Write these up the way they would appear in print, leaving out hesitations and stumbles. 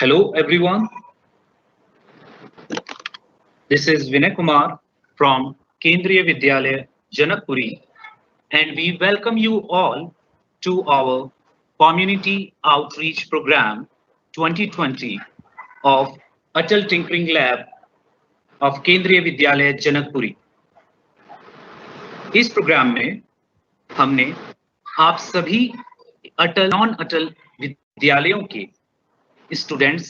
Hello everyone, this is Vinay Kumar from Kendriya Vidyalaya Janakpuri and we welcome you all to our Community Outreach Program 2020 of Atal Tinkering Lab of Kendriya Vidyalaya Janakpuri. इस programme में हमने आप सभी अटल non अटल विद्यालयों के students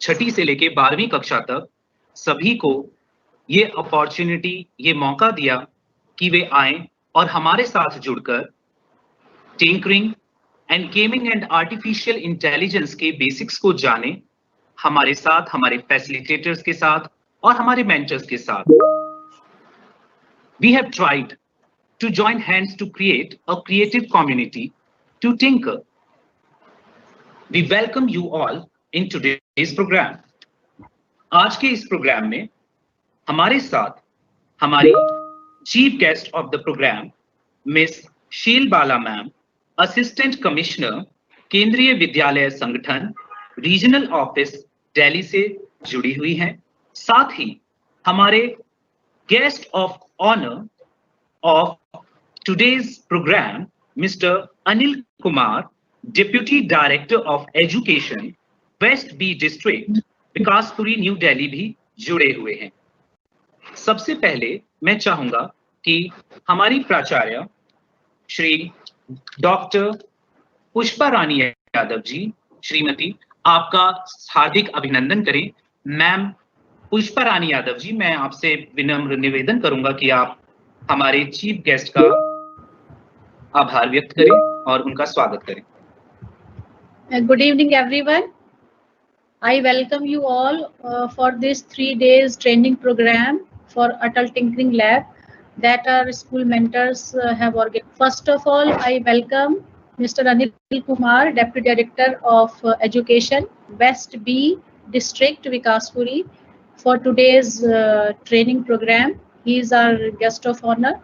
छठी से लेके 12वीं कक्षा तक सभी को ये अपॉर्चुनिटी ये मौका दिया कि वे आए और हमारे साथ जुड़कर tinkering and gaming and artificial intelligence के बेसिक्स को जाने हमारे साथ हमारे फैसिलिटेटर्स के साथ और हमारे मेंटर्स के साथ we have tried to join hands to create a creative community to tinker. We welcome you all in today's program. आज के इस प्रोग्राम में हमारे साथ हमारी chief guest of the programme miss Sheel Bala ma'am, assistant commissioner केंद्रीय विद्यालय संगठन रीजनल ऑफिस दिल्ली से जुड़ी हुई हैं। साथ ही हमारे guest of honour of today's program, Mr. Anil Kumar, Deputy Director of Education, West B District, Vikaspuri new Delhi भी जुड़े हुए हैं। सबसे पहले मैं चाहूंगा कि हमारी प्राचार्य श्री डॉक्टर पुष्पा रानी यादव जी, श्रीमती, आपका हार्दिक अभिनंदन करें। मैम पुष्पा रानी यादव जी, मैं आपसे विनम्र निवेदन करूंगा कि आप हमारे चीफ गेस्ट का आभार व्यक्त करें और उनका स्वागत करें। Good evening, everyone. I welcome you all for this 3 days training program for Atal Tinkering Lab that our school mentors have organized. First of all, I welcome Mr. Anil Kumar, Deputy Director of Education, West B District, Vikaspuri, for today's training program. He is our guest of honor.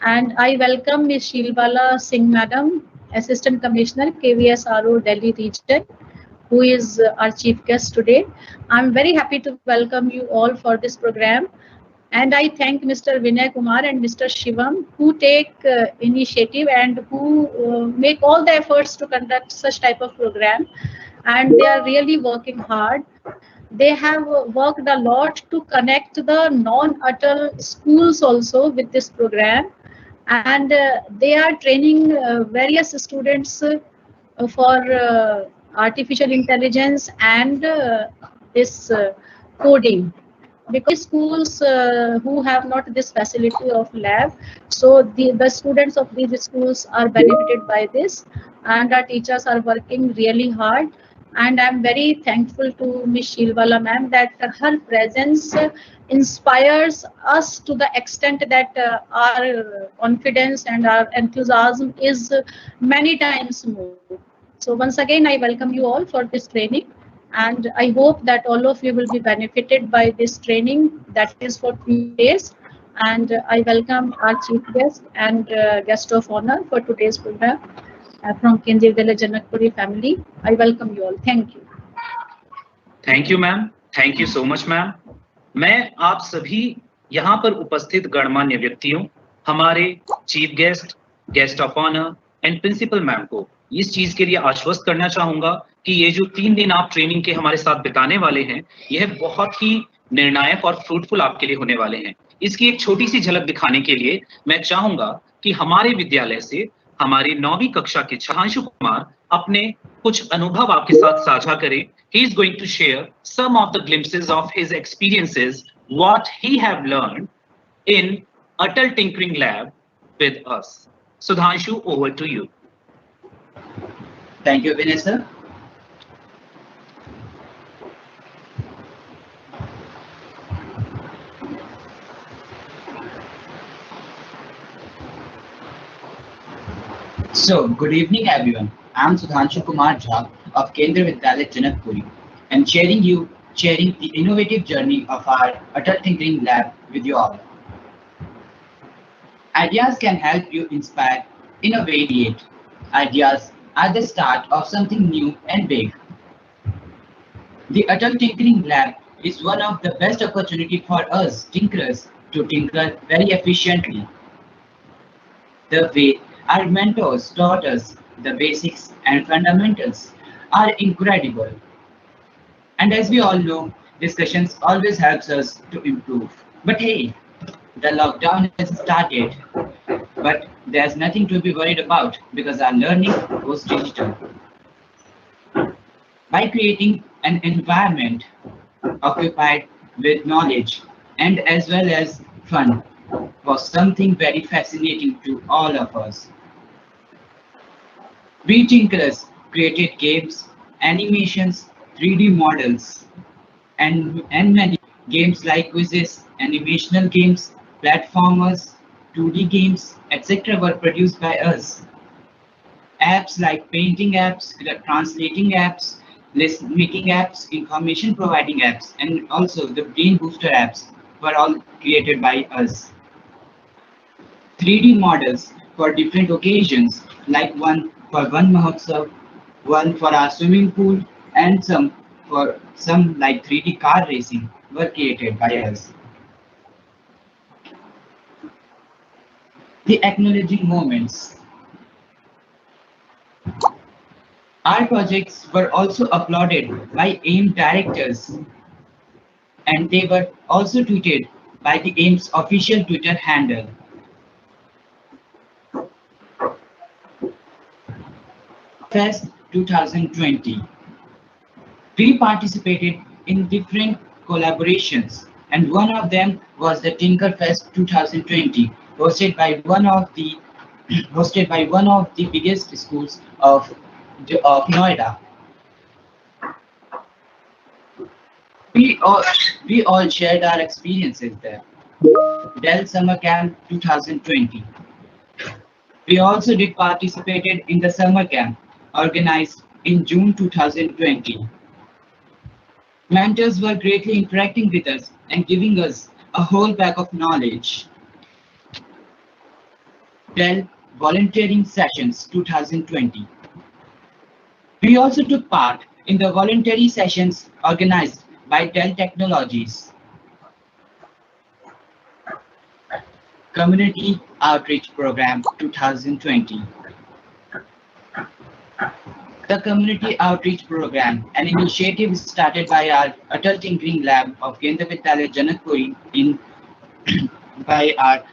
And I welcome Ms. Sheelbala Singh Madam, Assistant Commissioner, KVSRO Delhi Region, who is our chief guest today. I'm very happy to welcome you all for this program. And I thank Mr. Vinay Kumar and Mr. Shivam, who take initiative and who make all the efforts to conduct such type of program. And they are really working hard. They have worked a lot to connect the non-Atal schools also with this program, and they are training various students for artificial intelligence and this coding, because schools who have not this facility of lab, so the students of these schools are benefited by this, and our teachers are working really hard. And I'm very thankful to Ms. Sheelbala ma'am that her presence inspires us to the extent that our confidence and our enthusiasm is many times more. So once again, I welcome you all for this training, and I hope that all of you will be benefited by this training that is for 3 days. And I welcome our chief guest and guest of honor for today's program. From Kendriya Vidyalaya Janakpuri family. I welcome you all. Thank you. Thank you, ma'am. Thank you so much, ma'am. मैं आप सभी यहाँ पर उपस्थित गणमान्य व्यक्तियों, हमारे chief guest, guest of honour and principal ma'am को इस चीज के लिए आश्वस्त करना चाहूंगा कि ये जो 3 दिन आप ट्रेनिंग के हमारे साथ बिताने वाले हैं, यह बहुत ही निर्णायक और फ्रूटफुल आपके लिए होने वाले हैं। इसकी एक छोटी सी झलक दिखाने के लिए मैं चाहूंगा कि हमारे विद्यालय से हमारी 9वीं कक्षा के सुधांशु कुमार अपने कुछ अनुभव आपके साथ साझा करें। He is going to share some of the glimpses of his experiences, what he have learned in Atal Tinkering Lab with us. Sudhanshu, over to you. Thank you, Vinay sir. So, good evening everyone. I am Sudhanshu Kumar Jha of Kendriya Vidyalaya Janakpuri and sharing the innovative journey of our Atal Tinkering Lab with you all. Ideas can help you inspire, innovate. Ideas are the start of something new and big. The Atal Tinkering Lab is one of the best opportunity for us tinkerers to tinker very efficiently. The way our mentors taught us the basics and fundamentals are incredible. And as we all know, discussions always helps us to improve. But hey, the lockdown has started, but there's nothing to be worried about because our learning goes digital. By creating an environment occupied with knowledge and as well as fun was something very fascinating to all of us. We tinkerers created games, animations, 3D models, and many games like quizzes, animational games, platformers, 2D games, etc. were produced by us. Apps like painting apps, translating apps, list making apps, information providing apps, and also the brain booster apps were all created by us. 3D models for different occasions, like one for one Mahotsav, one for our swimming pool, and some like 3D car racing were created by us. The acknowledging moments. Our projects were also applauded by AIM directors, and they were also tweeted by the AIM's official Twitter handle. Fest 2020. We participated in different collaborations, and one of them was the Tinkerfest 2020, hosted by one of the biggest schools of Noida. We all, we all shared our experiences there. Dell Summer Camp 2020. We also did participated in the summer camp organized in June 2020. Mentors were greatly interacting with us and giving us a whole bag of knowledge. Dell Volunteering Sessions 2020. We also took part in the voluntary sessions organized by Dell Technologies. Community Outreach Program 2020. The Community Outreach Program, an initiative started by our Atal Tinkering Lab of Kendra Vidyalaya Janakpuri by our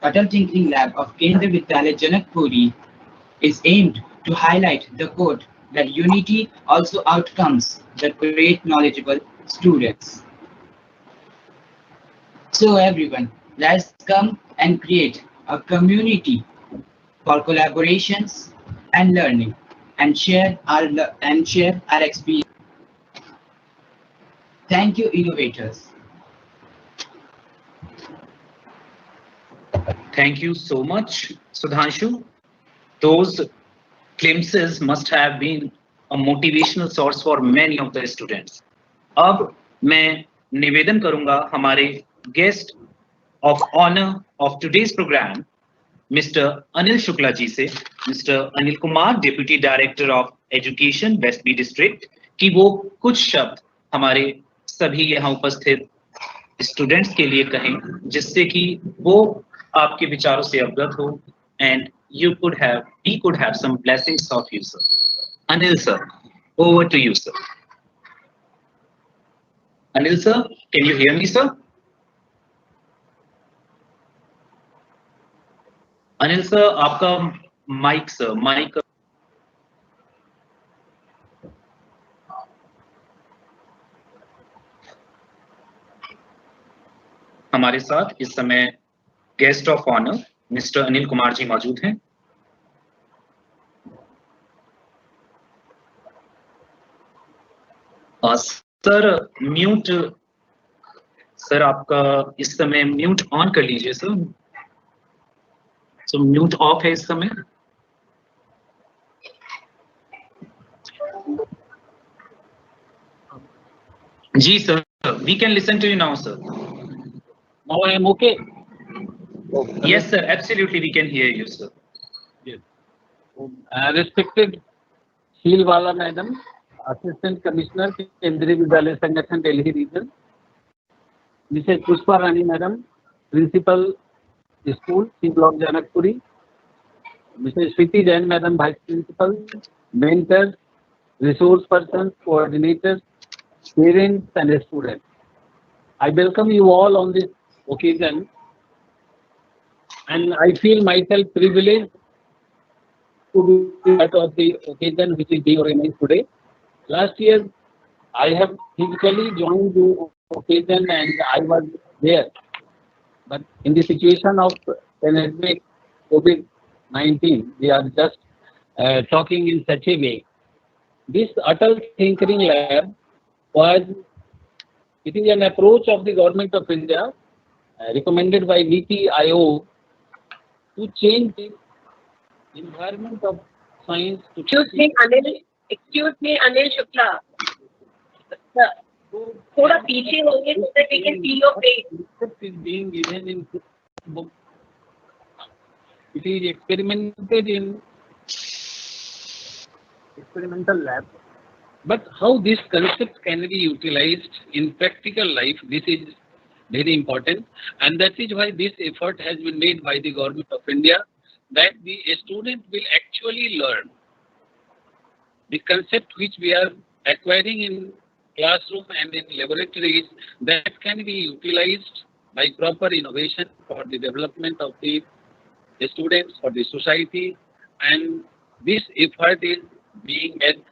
Atal Tinkering Lab of Kendra Vidyalaya Janakpuri, is aimed to highlight the quote that unity also outcomes the great knowledgeable students. So everyone, let's come and create a community for collaborations and learning and share our experience. Thank you, innovators. Thank you so much, Sudhanshu. Those glimpses must have been a motivational source for many of the students. अब मैं निवेदन करूंगा हमारे guest of honor of today's program, Mr. Anil Shukla ji से, Mr. Anil Kumar, Deputy Director of Education, Westby District, कि वो कुछ शब्द हमारे सभी यहाँ उपस्थित स्टूडेंट्स के लिए कहें, जिससे कि वो आपके विचारों से अवगत हो, and we could have some blessings of you, sir. Anil sir, over to you, sir. Anil sir, can you hear me, sir? Anil sir, आपका माइक सर, माइक हमारे साथ इस समय guest of honour mister Anil Kumar ji मौजूद हैं। सर म्यूट, सर आपका इस समय म्यूट ऑन कर लीजिए सर। So mute off है इस समय। जी sir, we can listen to you now, sir. Now I am okay. Yes sir, absolutely we can hear you, sir. Yes. Respected Shilwala madam, Assistant Commissioner, Kendriya Vidyalaya Sangathan, Delhi Region. Mrs. Pushpa Rani Madam, Principal School, C Block, Janakpuri. Mrs. Shriti Jain Madam, Vice Principal, Mentors, Resource Persons, Coordinators, Parents and Students. I welcome you all on this occasion, and I feel myself privileged to be part of the occasion which is being organized today. Last year, I have physically joined the occasion and I was there. But in the situation of pandemic COVID-19, we are just talking in such a way. This Atal Tinkering Lab it is an approach of the Government of India recommended by NITI Aayog to change the environment of science to Excuse me, Anil Shukla. Sir, थोड़ा पीछे होंगे so that we can see your face. Concept is being given in book. It is experimented in experimental lab. But how this concept can be utilized in practical life, this is very important, and that is why this effort has been made by the Government of India, that the student will actually learn the concept which we are acquiring in classroom and in laboratories, that can be utilized by proper innovation for the development of the students, for the society, and this effort is being made.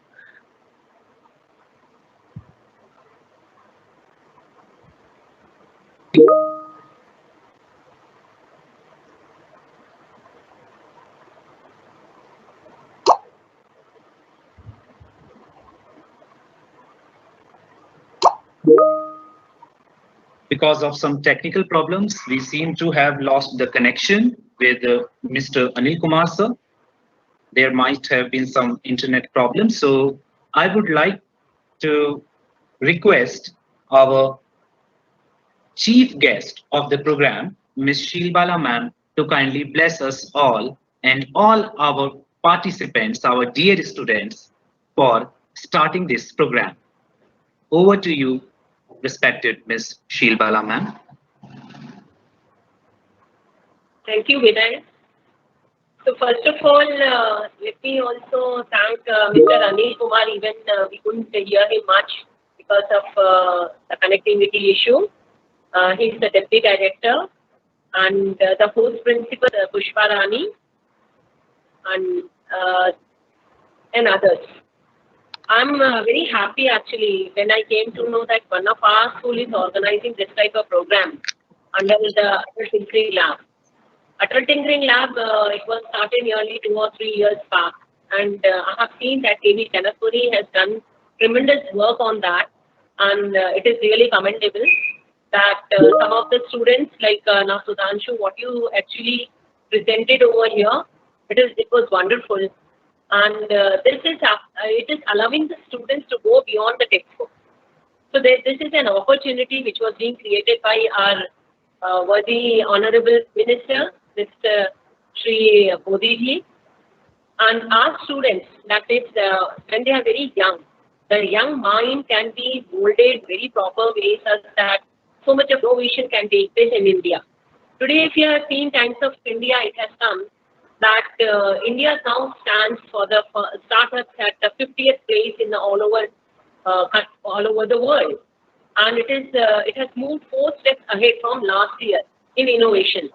Because of some technical problems, we seem to have lost the connection with Mr. Anil Kumar sir. There might have been some internet problems, so I would like to request our chief guest of the program, Ms. Sheelbala ma'am, to kindly bless us all and all our participants, our dear students, for starting this program. Over to you, respected Ms. Sheelbala ma'am. Thank you, Vinay. So first of all, let me also thank Mr. Anil Kumar. Even we couldn't hear him much because of the connectivity issue. He's the deputy director and the host principal, Pushpa Rani, and others. I'm very happy actually when I came to know that one of our school is organizing this type of program under the Atal Tinkering Lab. Atal Tinkering Lab, it was started nearly 2 or 3 years back, and I have seen that KV Janakpuri has done tremendous work on that, and it is really commendable that some of the students like now Sudhanshu, what you actually presented over here, it was wonderful. And it is allowing the students to go beyond the textbook. So this is an opportunity which was being created by our worthy Honorable Minister, Mr. Shri Modi ji, and our students. That is, when they are very young, the young mind can be molded very proper ways such that so much of innovation can take place in India. Today, if you have seen Times of India, it has come that India now stands for the startups at the 50th place in all over the world, and it has moved 4 steps ahead from last year in innovation.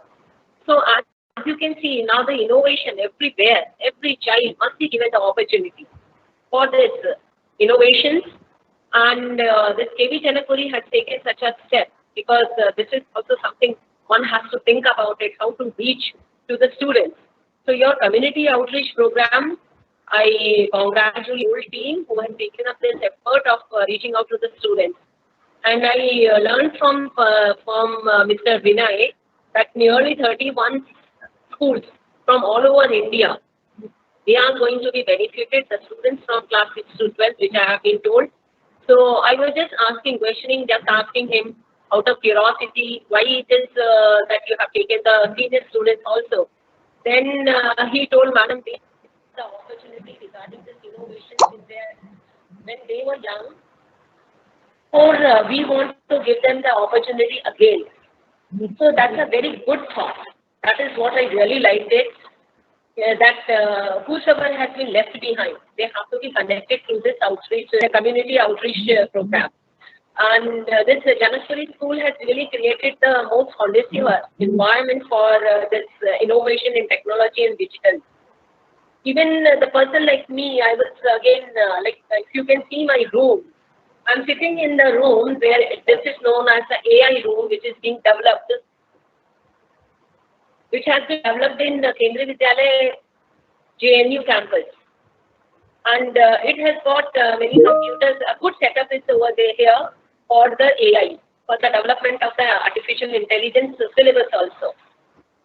So as you can see now, the innovation everywhere, every child must be given the opportunity for this innovations, and this KV Janakpuri has taken such a step because this is also something one has to think about it, how to reach to the students. So your community outreach program, I congratulate the whole team who has taken up this effort of reaching out to the students. And I learned from Mr. Vinay that nearly 31 schools from all over India, they are going to be benefited, the students from class 6 to 12, which I have been told. So I was just asking him out of curiosity, why it is that you have taken the senior students also. Then he told Madam, the opportunity regarding this innovation is there. when they were young, or we want to give them the opportunity again. So that's a very good thought. That is what I really liked it. That whosoever has been left behind, they have to be connected to this outreach, community outreach program. And this Janakpuri school has really created the most conducive environment for this innovation in technology and digital. Even the person like me, I was again, like if you can see my room, I'm sitting in the room where this is known as the AI room, which is being developed, which has been developed in the Kendriya Vidyalaya JNU campus. And it has got many computers. A good setup is over there here for the AI, for the development of the artificial intelligence syllabus also.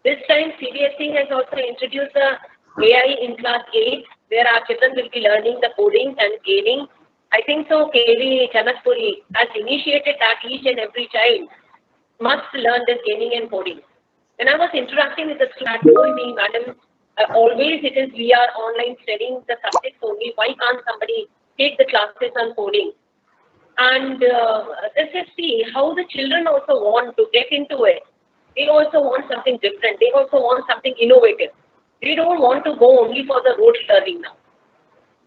This time CBSE has also introduced the AI in class 8, where our children will be learning the coding and gaming. I think so KV Janakpuri has initiated that each and every child must learn this gaming and coding. When I was interacting with the student, told me, madam, always it is we are online studying the subjects only. Why can't somebody take the classes on coding? And this is see how the children also want to get into it. They also want something different. They also want something innovative. They don't want to go only for the rote learning now.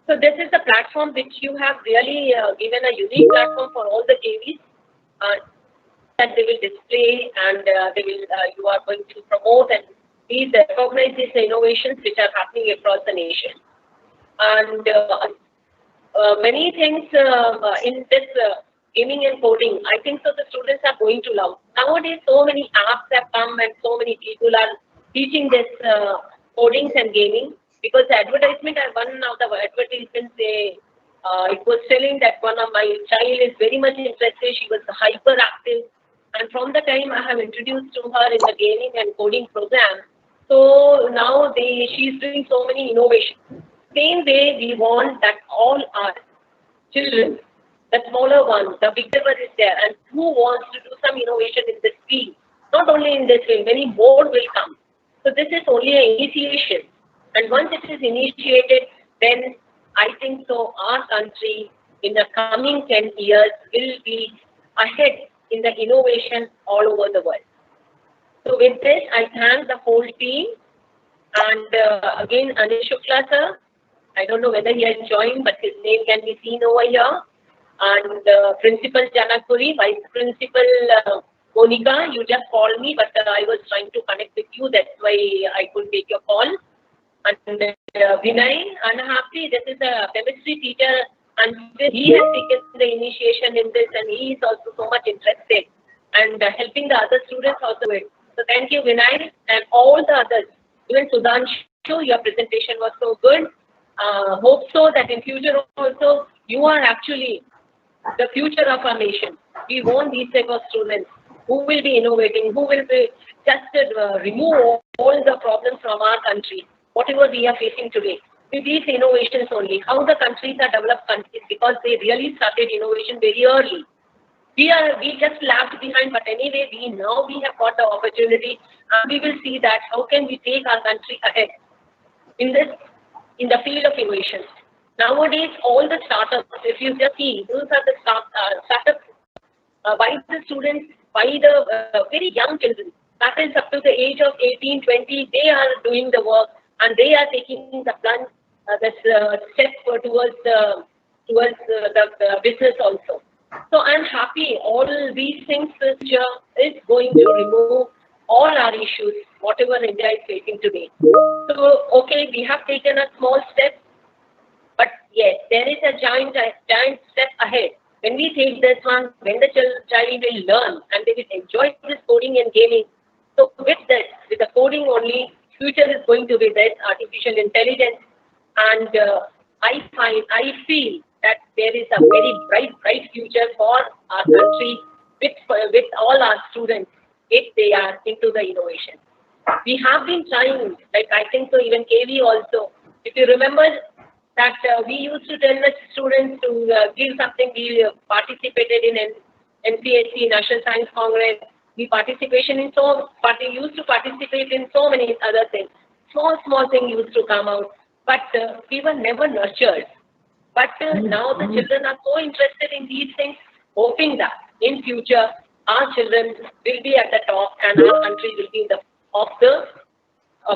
So this is the platform which you have really given a unique platform for all the KVs that they will display, and they will you are going to promote and please recognize these innovations which are happening across the nation. And many things in this gaming and coding, I think so the students are going to love. Nowadays, so many apps have come and so many people are teaching this codings and gaming. Because the advertisement, one of the advertisements, it was telling that one of my child is very much interested. She was hyperactive, and from the time I have introduced to her in the gaming and coding program, so now she's doing so many innovations. Same way we want that all our children, the smaller ones, the bigger one is there, and who wants to do some innovation in this field. Not only in this field, many more will come. So this is only an initiation. And once it is initiated, then I think so our country in the coming 10 years will be ahead in the innovation all over the world. So with this, I thank the whole team. And again, Anil Shukla sir, I don't know whether he has joined, but his name can be seen over here. And Principal Janakpuri, Vice Principal Monica, you just called me, but I was trying to connect with you. That's why I couldn't take your call. And Vinay, I'm happy. This is a chemistry teacher, and he has taken the initiation in this, and he is also so much interested and helping the other students also with. So thank you, Vinay, and all the others. Even Sudhanshu, your presentation was so good. Hope so that in future also you are actually the future of our nation. We want these type of students who will be innovating, who will be just remove all the problems from our country. Whatever we are facing today, with these innovations only, how the countries are developed countries, because they really started innovation very early. We just lagged behind, but anyway, we have got the opportunity, and we will see that how can we take our country ahead in the field of innovation. Nowadays, all the startups, if you just see, those are the startups by the students, by the very young children. That is up to the age of 18, 20, they are doing the work. And they are taking the plunge, step towards the business also. So I'm happy all these things is going to remove all our issues, whatever India is facing today. So, okay, we have taken a small step, but yes, there is a giant step ahead. When we take this one, when the child will learn and they will enjoy this coding and gaming. So with the coding only, future is going to be this artificial intelligence, and I feel that there is a very bright future for our country with all our students if they are into the innovation. We have been trying, like I think so even KV also. If you remember that we used to tell the students to give something, we participated in NCSC, National Science Congress. We used to participate in so many other things. Small things used to come out, but we were never nurtured. But now the children are so interested in these things, hoping that in future our children will be at the top and our country will be the of the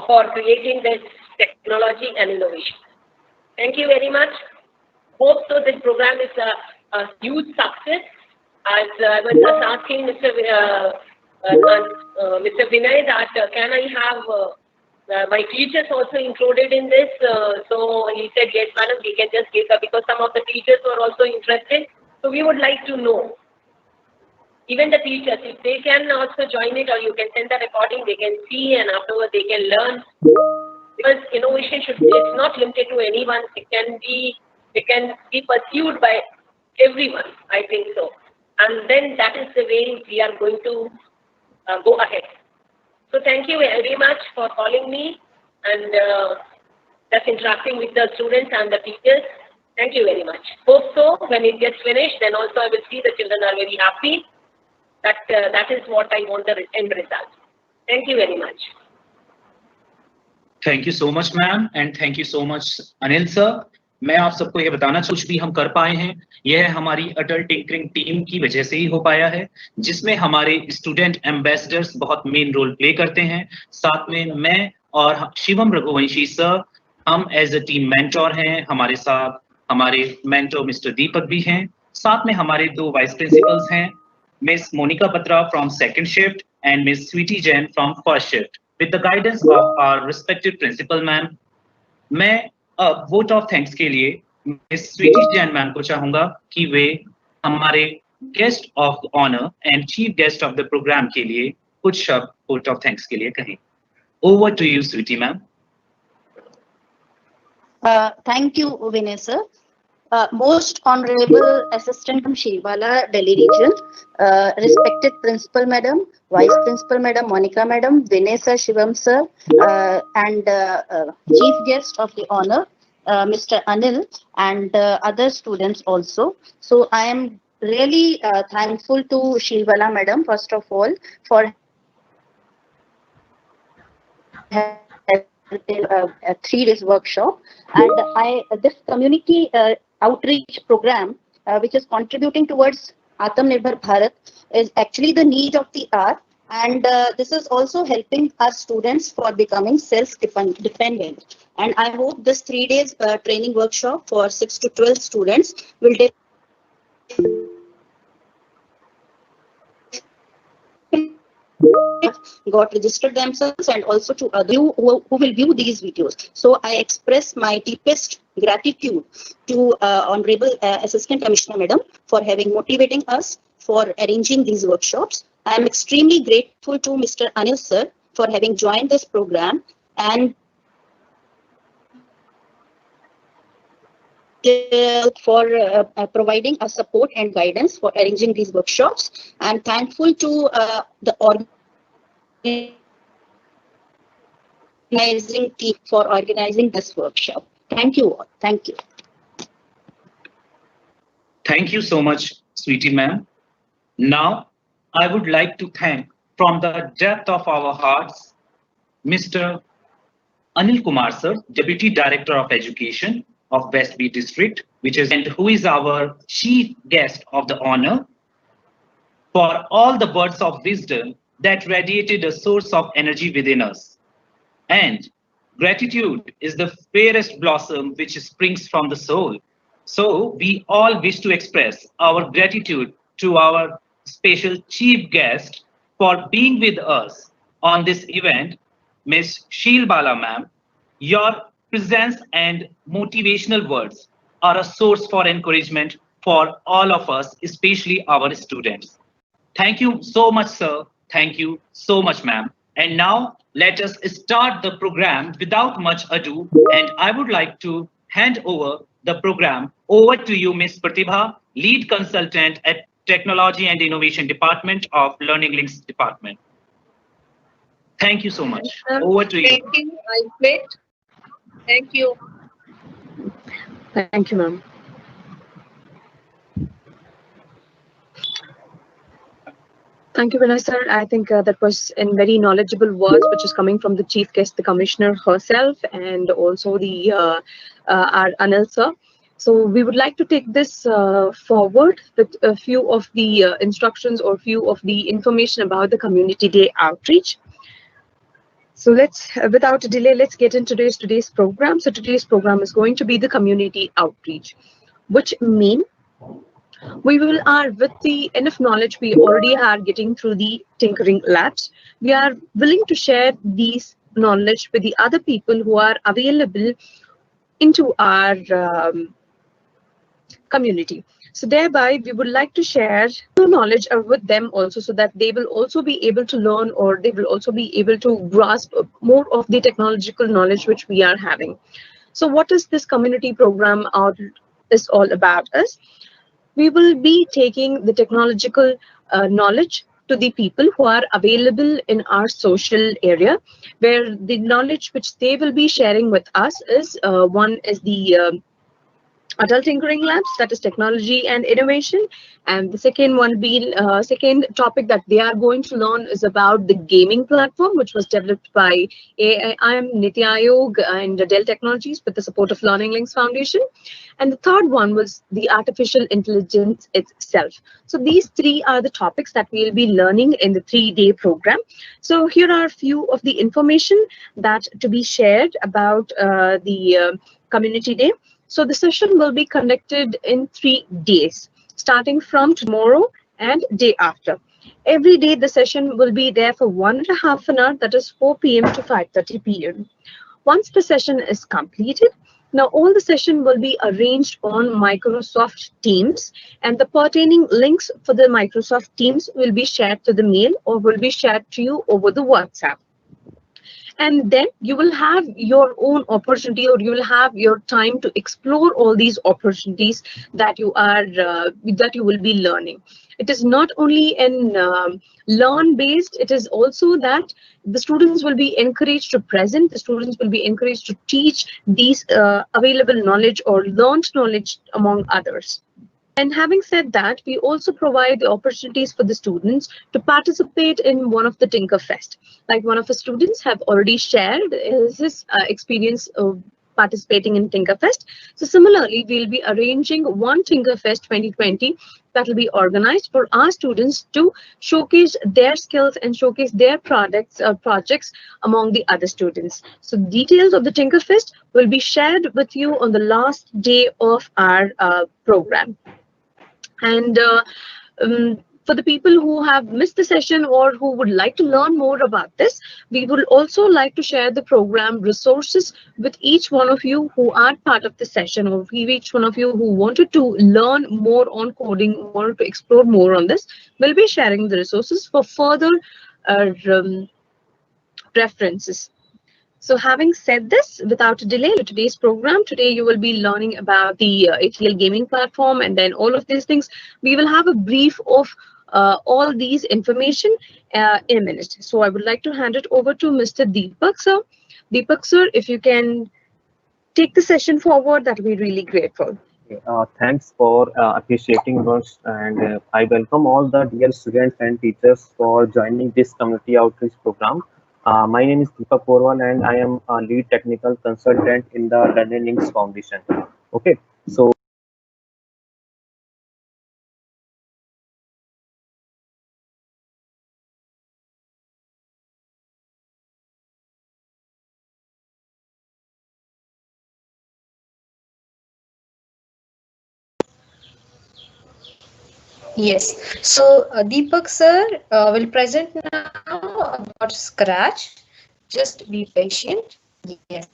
for creating this technology and innovation. Thank you very much. Hope so this program is a huge success. As I was just asking Mr. Vinay that can I have my teachers also included in this? So he said yes, madam, we can just give her because some of the teachers were also interested. So we would like to know. Even the teachers, if they can also join it, or you can send the recording, they can see and afterwards they can learn. Because innovation it's not limited to anyone. It can be pursued by everyone. I think so. And then that is the way we are going to go ahead. So thank you very much for calling me and just interacting with the students and the teachers. Thank you very much. Hope so when it gets finished, then also I will see the children are very happy. That is what I want the end result. Thank you very much. Thank you so much ma'am and thank you so much Anil sir. मैं आप सबको ये बताना कुछ भी हम कर पाए हैं यह हमारी अटल टिंकरिंग टीम की वजह से ही हो पाया है, जिसमें हमारे स्टूडेंट एम्बेसडर्स बहुत मेन रोल प्ले करते हैं। साथ में मैं और शिवम रघुवंशी सर हम एज अ टीम मेंटोर हैं, हमारे साथ हमारे मेंटोर मिस्टर दीपक भी हैं, साथ में हमारे 2 वाइस प्रिंसिपल्स हैं, miss Monika Batra from second shift and miss Sweety Jain from first shift with the guidance of our respected principal ma'am। मैं अब वोट ऑफ थैंक्स के लिए मिस स्वीटी जैन मैम को चाहूंगा कि वे हमारे guest of honour and chief guest of the programme के लिए कुछ शब्द वोट ऑफ थैंक्स के लिए कहें। Over to you Sweety ma'am. Thank you, Vinay sir. Most Honorable Assistant from Shilwala, Delhi region, respected Principal Madam, Vice Principal Madam, Monica Madam, Vinay sir, Shivam sir, and Chief Guest of the Honor, Mr. Anil, and other students also. So I am really thankful to Shilwala Madam, first of all, for a 3 days workshop, and this community outreach program which is contributing towards Atmanirbhar Bharat is actually the need of the hour, and this is also helping our students for becoming self-dependent. And I hope this 3 days training workshop for 6 to 12 students will got registered themselves, and also to other who will view these videos. So I express my deepest gratitude to Honorable Assistant Commissioner Madam for having motivating us for arranging these workshops. I am extremely grateful to Mr. Anil sir for having joined this program and for providing us support and guidance for arranging these workshops. I'm thankful to the organizing team for organizing this workshop. Thank you all. Thank you. Thank you so much, sweetie ma'am. Now, I would like to thank from the depth of our hearts, Mr. Anil Kumar sir, Deputy Director of Education of Westby District, and who is our chief guest of the honor, for all the words of wisdom that radiated a source of energy within us. And gratitude is the fairest blossom which springs from the soul. So we all wish to express our gratitude to our special chief guest for being with us on this event, Ms. Shilwala ma'am. Your presence and motivational words are a source for encouragement for all of us, especially our students. Thank you so much, sir. Thank you so much, ma'am. And now let us start the program without much ado. And I would like to hand over the program over to you, Ms. Pratibha, Lead Consultant at Technology and Innovation Department of Learning Links Department. Thank you so much. Over to you. Thank you. I quit. Thank you. Thank you, ma'am. Thank you, Vinay sir. I think that was in very knowledgeable words, which is coming from the chief guest, the commissioner herself, and also the our Anil sir. So we would like to take this forward with a few of the instructions or few of the information about the Community Day outreach. So let's, without a delay, let's get into today's program. So today's program is going to be the community outreach, which mean we will are with the enough knowledge we already are getting through the tinkering labs. We are willing to share these knowledge with the other people who are available into our community. So thereby, we would like to share new knowledge with them also, so that they will also be able to learn, or they will also be able to grasp more of the technological knowledge which we are having. So what is this community program out is all about us? We will be taking the technological knowledge to the people who are available in our social area, where the knowledge which they will be sharing with us is one is the Adult Tinkering Labs, that is technology and innovation. And the second one being, second topic that they are going to learn is about the gaming platform, which was developed by AIIM, Niti Aayog, and Dell Technologies with the support of Learning Links Foundation. And the third one was the artificial intelligence itself. So these three are the topics that we'll be learning in the 3-day program. So here are a few of the information that to be shared about the Community Day. So the session will be conducted in 3 days, starting from tomorrow and day after. Every day the session will be there for 1.5 hours, that is 4 p.m. to 5:30 p.m. Once the session is completed, now all the session will be arranged on Microsoft Teams, and the pertaining links for the Microsoft Teams will be shared to the mail or will be shared to you over the WhatsApp. And then you will have your own opportunity, or you will have your time to explore all these opportunities that you are that you will be learning. It is not only in learn based, it is also that the students will be encouraged to present, the students will be encouraged to teach these available knowledge or learned knowledge among others. And having said that, we also provide the opportunities for the students to participate in one of the Tinkerfest. Like one of the students have already shared his experience of participating in Tinkerfest. So similarly, we'll be arranging one Tinkerfest 2020 that will be organized for our students to showcase their skills and showcase their projects among the other students. So details of the Tinkerfest will be shared with you on the last day of our program. And for the people who have missed the session or who would like to learn more about this, we would also like to share the program resources with each one of you who are part of the session, or each one of you who wanted to learn more on coding, wanted to explore more on this. We'll be sharing the resources for further references. So having said this, without delay, today's program, today you will be learning about the ATL gaming platform, and then all of these things. We will have a brief of all these information in a minute. So I would like to hand it over to Mr. Deepak, sir. Deepak, sir, if you can take the session forward, that would be really grateful. Thanks for appreciating us, and I welcome all the dear students and teachers for joining this community outreach program. My name is Deepak Porwal, and I am a lead technical consultant in the Learning Links Foundation. Okay, so Yes. So Deepak sir will present now about Scratch. Just be patient. Yes.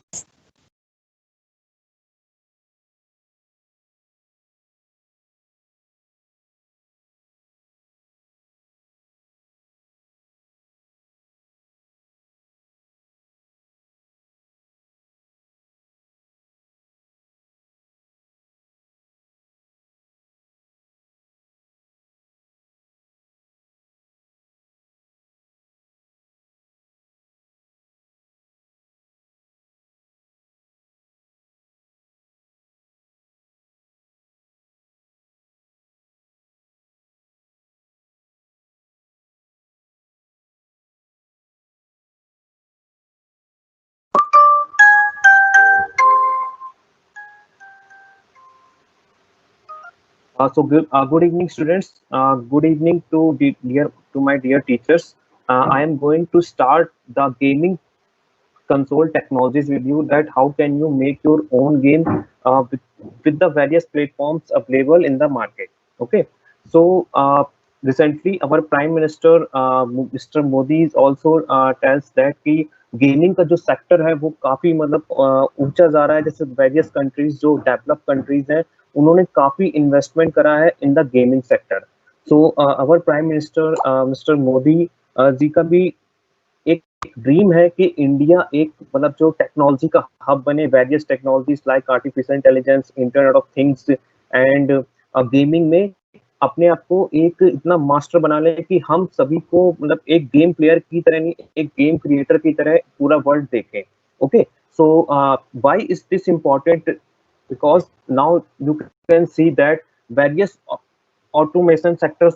Good evening, students. Good evening to my dear teachers. I am going to start the gaming console technologies with you. That how can you make your own game with the various platforms available in the market. Okay. So recently, our Prime Minister Mr. Modi is also tells that कि gaming का जो sector है वो काफी मतलब ऊंचा जा रहा है. जैसे वेरियस कंट्रीज जो डेवलप कंट्रीज हैं उन्होंने काफी इन्वेस्टमेंट करा है in the gaming sector. So our prime minister mister Modi ji का भी एक ड्रीम है कि इंडिया एक मतलब जो टेक्नोलॉजी का हब बने. Various technologies like artificial intelligence, internet of things and gaming में अपने आप को एक इतना मास्टर बना ले कि हम सभी को मतलब एक गेम प्लेयर की तरह नहीं, एक गेम क्रिएटर की तरह पूरा वर्ल्ड देखें. Okay. So why is this important? Because now you can see that various automation sectors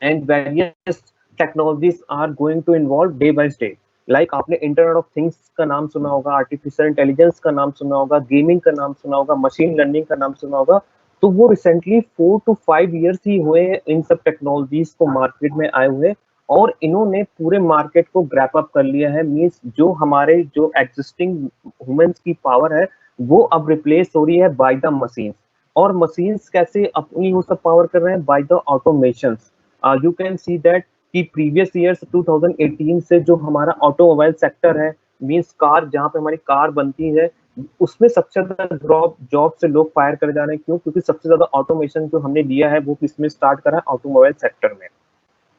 and various technologies are going to involve day by day. Like आपने internet of things का नाम सुना होगा, artificial intelligence का नाम सुना होगा, gaming का नाम सुना होगा, मशीन लर्निंग का नाम सुना होगा. तो वो रिसेंटली 4 to 5 years ही हुए इन सब टेक्नोलॉजीज को मार्केट में आए हुए और इन्होंने पूरे मार्केट को ग्रैप अप कर लिया है. मींस जो हमारे जो एग्जिस्टिंग ह्यूमंस की पावर है वो अब रिप्लेस हो रही है बाय द मशीन्स. और मशीन्स कैसे अपनी वो सब पावर कर रहे हैं? By the automations. You can see that कि प्रीवियस ईयर्स 2018 से जो हमारा ऑटोमोबाइल सेक्टर है, मींस कार, जहां पे हमारी कार बनती है, उसमें सबसे ज्यादा जॉब से लोग फायर कर जा रहे हैं. क्यों? क्योंकि सबसे ज्यादा ऑटोमेशन जो हमने लिया है वो किसमें स्टार्ट करा है? ऑटोमोबाइल सेक्टर में.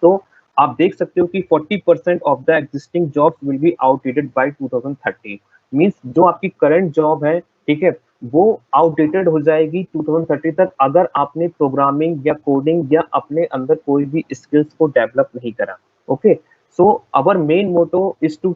तो आप देख सकते हो कि 40% of the existing jobs will be outdated by 2030. Means जो आपकी करंट जॉब है, ठीक है, वो आउटडेटेड हो जाएगी 2030 तक अगर आपने प्रोग्रामिंग या कोडिंग या अपने अंदर कोई भी स्किल्स को डेवलप नहीं करा. Okay. So our main motto is to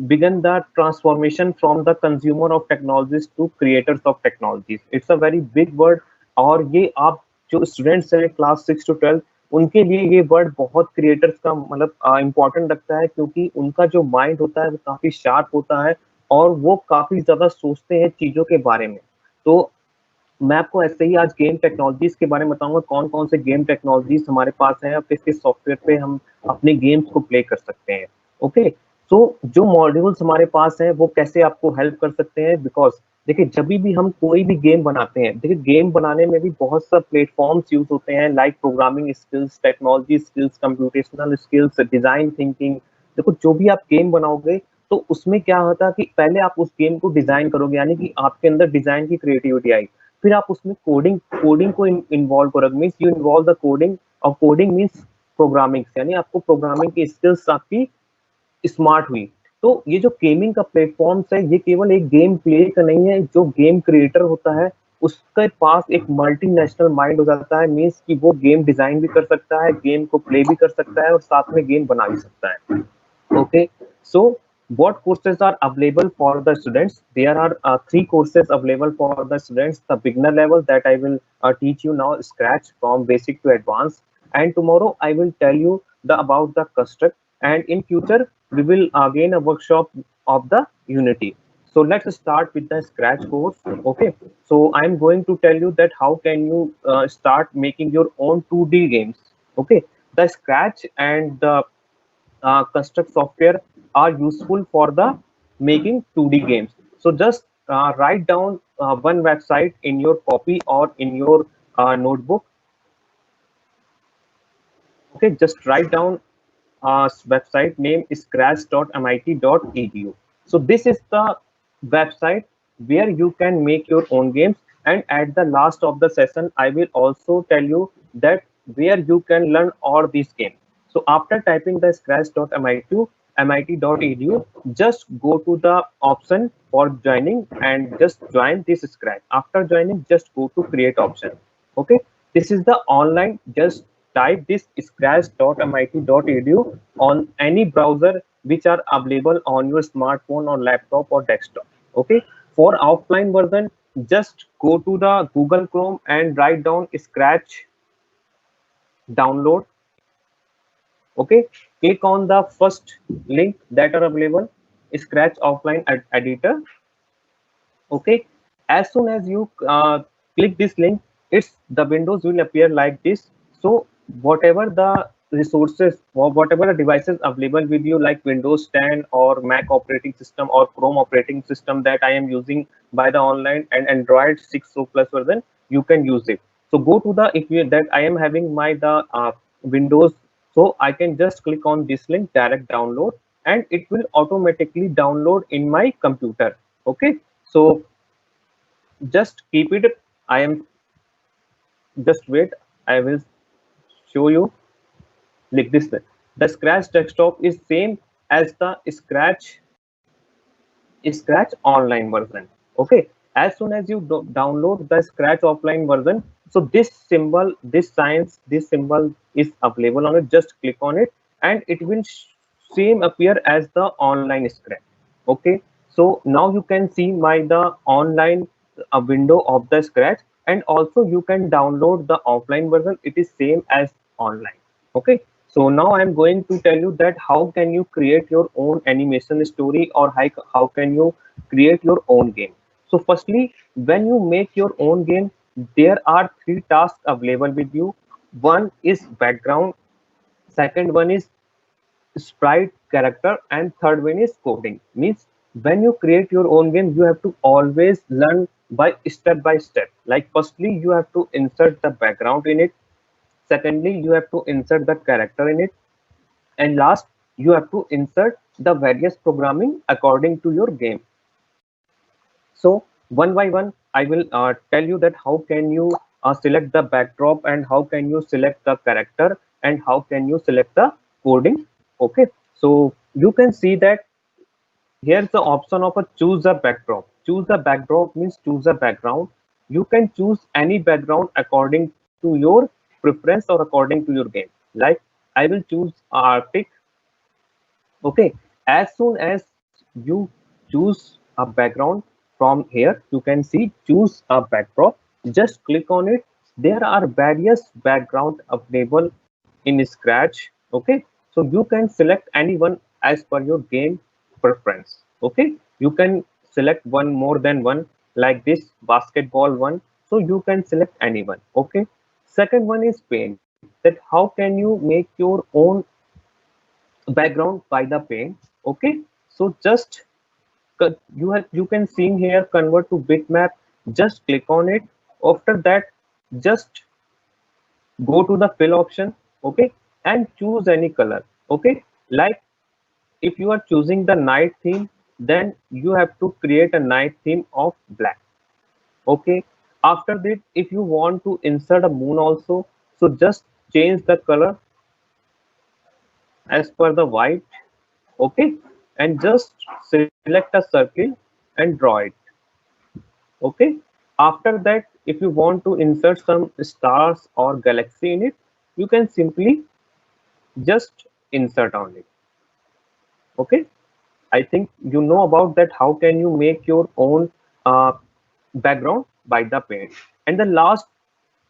begin the transformation from the consumer of technologies to creators of technologies. It's a very big word. और ये आप जो स्टूडेंट्स हैं क्लास 6 to 12 उनके लिए ये वर्ड बहुत क्रिएटर्स का मतलब इम्पोर्टेंट लगता है क्योंकि उनका जो माइंड होता है वो काफी शार्प होता है और वो काफी ज्यादा सोचते हैं चीजों के बारे में. तो मैं आपको ऐसे ही आज गेम टेक्नोलॉजीज के बारे में बताऊंगा कौन कौन से गेम टेक्नोलॉजीज हमारे पास हैं और किस किस सॉफ्टवेयर पे हम अपने गेम्स को प्ले कर सकते हैं. ओके. तो जो मॉड्यूल्स हमारे पास हैं वो कैसे आपको हेल्प कर सकते हैं? बिकॉज देखिए जब भी हम कोई भी गेम बनाते हैं, देखिए गेम बनाने में भी बहुत सा प्लेटफॉर्म्स यूज होते हैं like programming skills, technology skills, computational skills, design thinking. देखो जो भी आप गेम बनाओगे तो उसमें क्या होता है कि पहले आप उस गेम को डिजाइन करोगे, यानी कि आपके अंदर डिजाइन की क्रिएटिविटी आई, फिर आप उसमें कोडिंग को इन्वॉल्व करोगे. Means you involve the coding, और कोडिंग मीन्स प्रोग्रामिंग, यानी आपको प्रोग्रामिंग की स्किल्स आपकी स्मार्ट हुई. तो ये जो गेमिंग का प्लेटफॉर्म्स है ये केवल एक गेम प्ले का नहीं है. जो गेम क्रिएटर होता है उसके पास एक मल्टीनेशनल माइंड हो जाता है. मीन्स कि वो गेम डिजाइन भी कर सकता है, गेम को प्ले भी कर सकता है और साथ में गेम बना भी सकता है. Okay. So what courses are available for the students? There are 3 courses available for the students. The beginner level that I will teach you now, scratch from basic to advanced, and tomorrow I will tell you about the construct, and in future we will again a workshop of the Unity. So let's start with the scratch course. Okay. So I am going to tell you that how can you start making your own 2D games. Okay. The scratch and the construct software are useful for the making 2D games. So just write down one website in your copy or in your notebook. Okay, just write down website name is scratch.mit.edu. So this is the website where you can make your own games, and at the last of the session I will also tell you that where you can learn all these games. So after typing the scratch.mit.edu, just go to the option for joining and just join this scratch. After joining, just go to create option. Okay, this is the online. Just type this scratch.mit.edu on any browser which are available on your smartphone or laptop or desktop. Okay, for offline version, just go to the Google Chrome and write down scratch download. Okay, click on the first link that are available, scratch offline editor. Okay, as soon as you click this link, it's the windows will appear like this. So whatever the resources or whatever the devices available with you, like Windows 10 or Mac operating system or Chrome operating system that I am using by the online, and Android 6 or plus version, you can use it. So go to the, if you that I am having my the Windows, so I can just click on this link, direct download, and it will automatically download in my computer. Okay, so just keep it. I am just wait, I will show you like this. The Scratch desktop is same as the Scratch online version. Okay, as soon as you download the Scratch offline version, so this symbol, this symbol is available on it. Just click on it and it will same appear as the online Scratch. Okay, so now you can see my the online window of the Scratch, and also you can download the offline version. It is same as online. Okay, so now I'm going to tell you that how can you create your own animation story, or how can you create your own game. So firstly, when you make your own game, there are three tasks available with you. One is background, second one is sprite character, and third one is coding. Means when you create your own game, you have to always learn by step. Like firstly, you have to insert the background in it. Secondly, you have to insert the character in it, and last, you have to insert the various programming according to your game. So one by one, I will tell you that how can you select the backdrop, and how can you select the character, and how can you select the coding. Okay, so you can see that here's the option of a choose a backdrop. Choose a backdrop means choose a background. You can choose any background according to your preference or according to your game. Like I will choose Arctic. Okay, as soon as you choose a background, from here you can see choose a backdrop. Just click on it. There are various background available in Scratch. Okay, so you can select anyone as per your game preference. Okay, you can select one more than one, like this basketball one, so you can select anyone. Okay, second one is paint. That how can you make your own background by the paint. Okay, so just you can see here convert to bitmap. Just click on it. After that, just go to the fill option. Okay, and choose any color. Okay, like if you are choosing the night theme, then you have to create a night theme of black. Okay, after that, if you want to insert a moon also, so just change the color as per the white. Okay, and just select a circle and draw it. Okay, after that, if you want to insert some stars or galaxy in it, you can simply just insert on it. Okay, I think you know about that how can you make your own background by the paint. And the last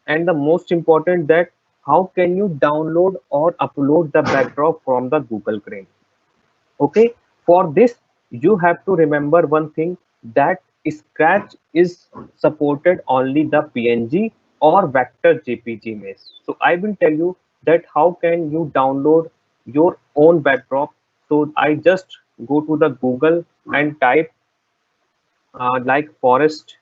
and the most important, that how can you download or upload the backdrop from the Google Chrome. Okay, for this you have to remember one thing, that Scratch is supported only the PNG or vector JPG image. So I will tell you that how can you download your own backdrop. So I just go to the Google and type like forest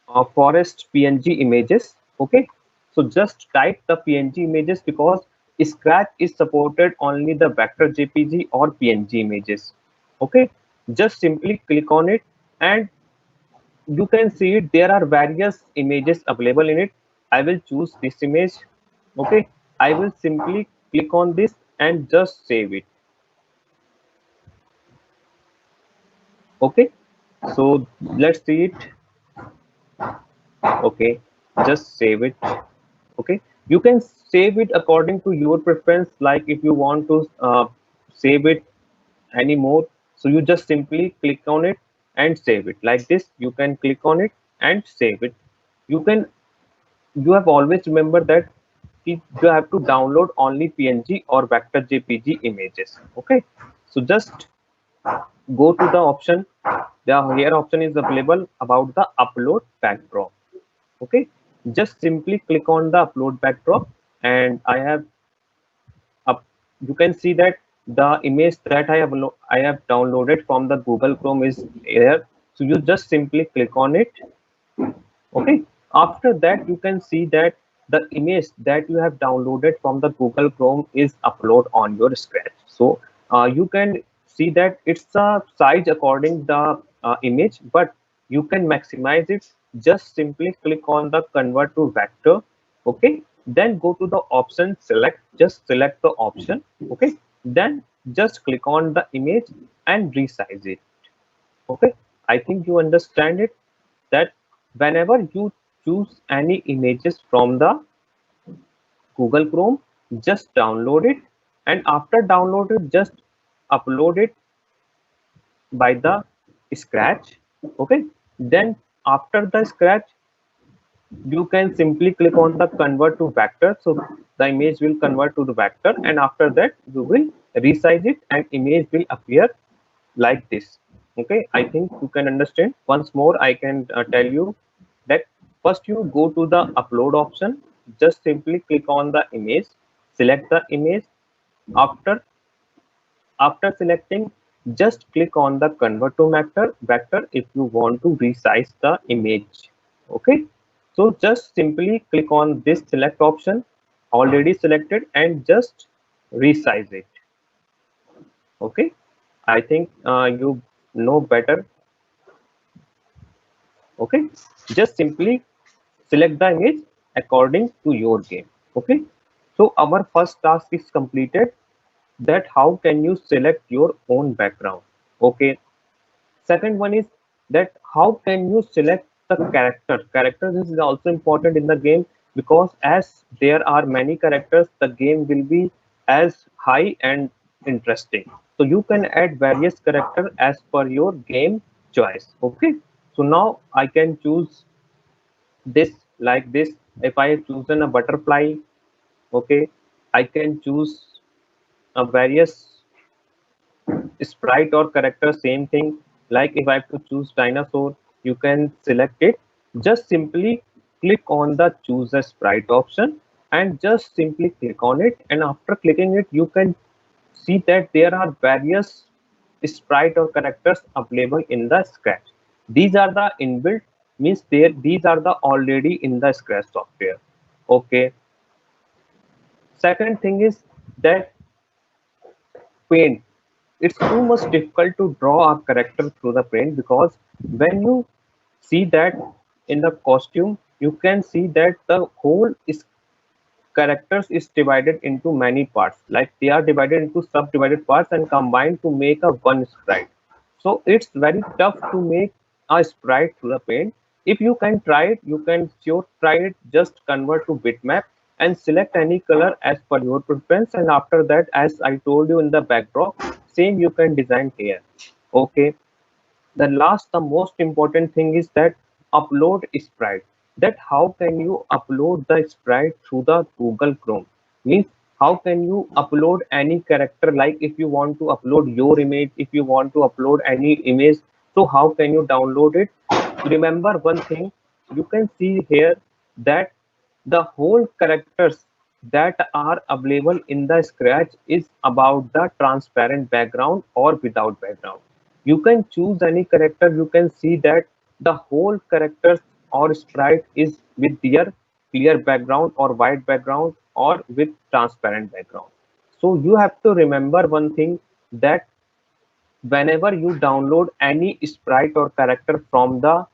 PNG images. Okay, so just type the PNG images, because Scratch is supported only the vector JPG or PNG images. Okay, just simply click on it, and you can see it. There are various images available in it. I will choose this image. Okay, I will simply click on this and just save it. Okay, so let's see it. Okay, just save it. Okay, you can save it according to your preference. Like if you want to save it anymore, so you just simply click on it and save it like this. You can click on it and save it. You have always remember that you have to download only PNG or vector JPG images. Okay, so just go to the option. The here option is available about the upload backdrop. Okay, just simply click on the upload backdrop, and I have up. You can see that the image that I have downloaded from the Google Chrome is here. So you just simply click on it. Okay, after that you can see that the image that you have downloaded from the Google Chrome is upload on your Scratch. So you can see that it's a size according the image, but you can maximize it. Just simply click on the convert to vector. Okay, then go to the option, select, just select the option. Okay, then just click on the image and resize it. Okay, I think you understand it, that whenever you choose any images from the Google Chrome, just download it, and after download it, just upload it by the Scratch. Okay, then after the Scratch, you can simply click on the convert to vector, so the image will convert to the vector, and after that you will resize it and image will appear like this. Okay, I think you can understand. Once more I can tell you that first you go to the upload option, just simply click on the image, select the image. After selecting, just click on the convert to vector if you want to resize the image. Okay, so just simply click on this select option already selected and just resize it. Okay, I think you know better. Okay, just simply select the image according to your game. Okay, so our first task is completed, that how can you select your own background. Okay, second one is that how can you select the characters is also important in the game, because as there are many characters, the game will be as high and interesting. So you can add various characters as per your game choice. Okay, so now I can choose this like this. If I have chosen a butterfly, okay, I can choose a various sprite or character, same thing. Like if I have to choose dinosaur, you can select it. Just simply click on the choose a sprite option and just simply click on it, and after clicking it you can see that there are various sprite or characters available in the Scratch. These are the inbuilt, means there these are the already in the Scratch software. Okay, second thing is that paint. It's too much difficult to draw a character through the paint, because when you see that in the costume, you can see that the whole is characters is divided into many parts, like they are divided into subdivided parts and combined to make a one sprite. So it's very tough to make a sprite through the paint. If you can try it, you can sure try it. Just convert to bitmap and select any color as per your preference, and after that, as I told you in the backdrop, same you can design here. Okay, the last, the most important thing is that upload sprite. That how can you upload the sprite through the Google Chrome, means how can you upload any character, like if you want to upload your image, if you want to upload any image, so how can you download it. Remember one thing, you can see here that the whole characters that are available in the Scratch is about the transparent background or without background. You can choose any character. You can see that the whole characters or sprite is with their clear background or white background or with transparent background. So you have to remember one thing, that whenever you download any sprite or character from the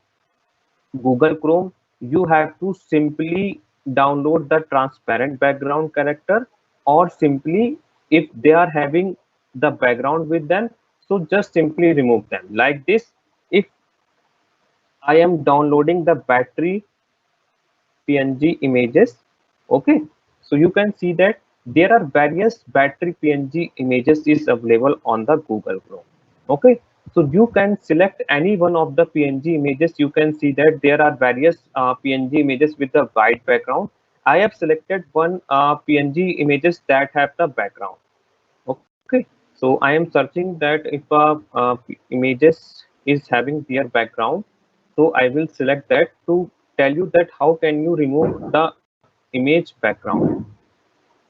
Google Chrome, you have to simply download the transparent background character, or simply if they are having the background with them, so just simply remove them like this. If I am downloading the battery PNG images, okay, so you can see that there are various battery PNG images is available on the Google Chrome. Okay, so you can select any one of the PNG images. You can see that there are various PNG images with a white background. I have selected one PNG images that have the background. Okay, so I am searching that if images is having their background, so I will select that to tell you that how can you remove the image background.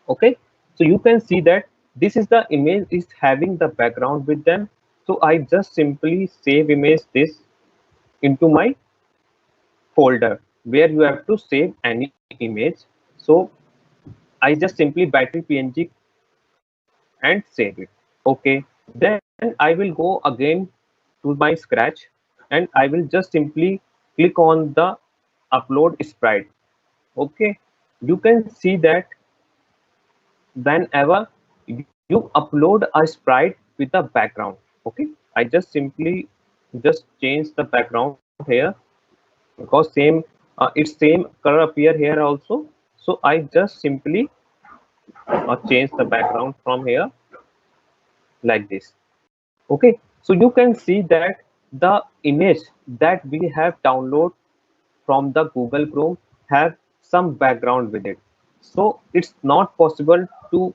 Okay, so you can see that this is the image is having the background with them. So I just simply save image this into my folder where you have to save any image. So I just simply battery png and save it. Okay, then I will go again to my Scratch and I will just simply click on the upload sprite. Okay, you can see that whenever you upload a sprite with a background, okay, I just simply just change the background here because it's same color appear here also. So I just simply change the background from here like this. Okay, so you can see that the image that we have downloaded from the Google Chrome have some background with it. So it's not possible to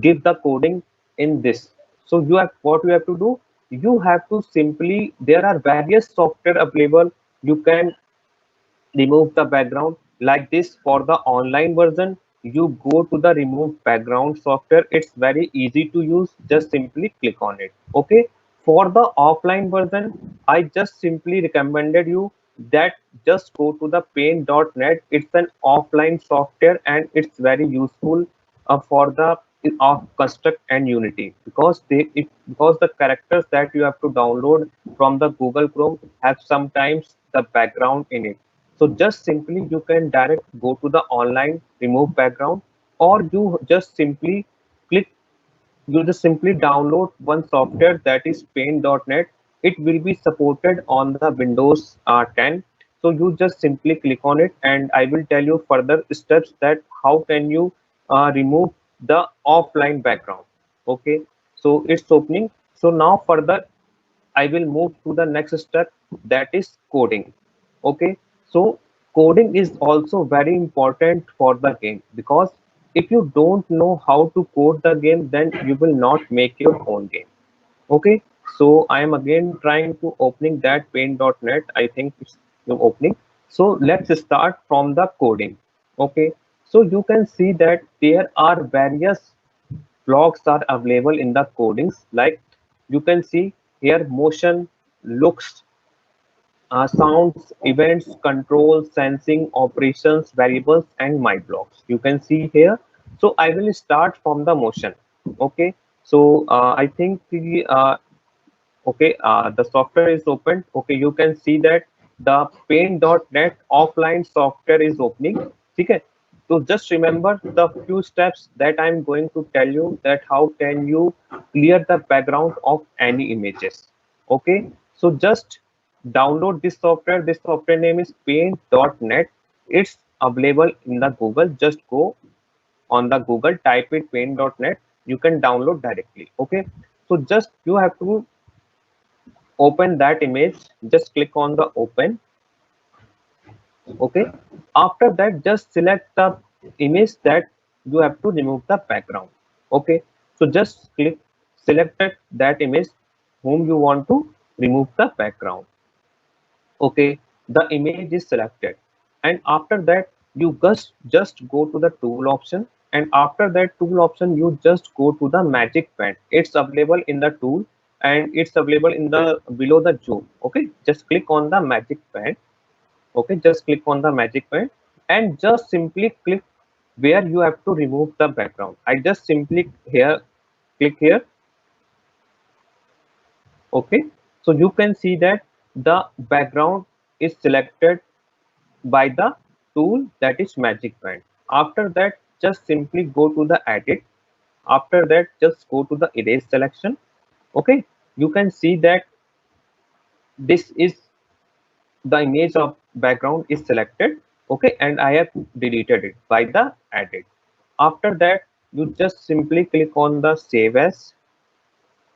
give the coding in this. So you have what you have to do, you have to simply, there are various software available. You can remove the background like this. For the online version, you go to the remove background software. It's very easy to use, just simply click on it. Okay, for the offline version, I just simply recommended you that just go to the paint.net. It's an offline software and it's very useful for the of construct and unity, because because the characters that you have to download from the Google Chrome have sometimes the background in it. So just simply you can direct go to the online remove background, or you just simply click, you just simply download one software that is paint.net. It will be supported on the Windows 10. So you just simply click on it and I will tell you further steps that how can you remove the offline background. Okay, so it's opening. So now further I will move to the next step, that is coding. Okay, so coding is also very important for the game, because if you don't know how to code the game, then you will not make your own game. Okay, so I am again trying to opening that paint.net. I think it's opening. So let's start from the coding. Okay, so you can see that there are various blocks are available in the codings. Like you can see here, motion, looks, sounds, events, control, sensing, operations, variables, and my blocks. You can see here. So I will start from the motion. Okay, so I think the software is opened. Okay, you can see that the paint.net offline software is opening. Okay, so just remember the few steps that I'm going to tell you, that how can you clear the background of any images. Okay, so just download this software. This software name is paint.net. It's available in the Google. Just go on the Google, type it paint.net. You can download directly. Okay, so just you have to open that image. Just click on the open. Okay, after that just select the image that you have to remove the background. Okay, so just click selected that image whom you want to remove the background. Okay, the image is selected, and after that you just go to the tool option, and after that tool option you just go to the magic pen. It's available in the tool and it's available in the below the zoom. Okay, just click on the magic pen. Okay, just click on the magic pen and just simply click where you have to remove the background. I just simply here click here. Okay, so you can see that the background is selected by the tool, that is magic pen. After that just simply go to the edit. After that just go to the erase selection. Okay, you can see that this is the image of background is selected. Okay, and I have deleted it by the edit. After that you just simply click on the save as.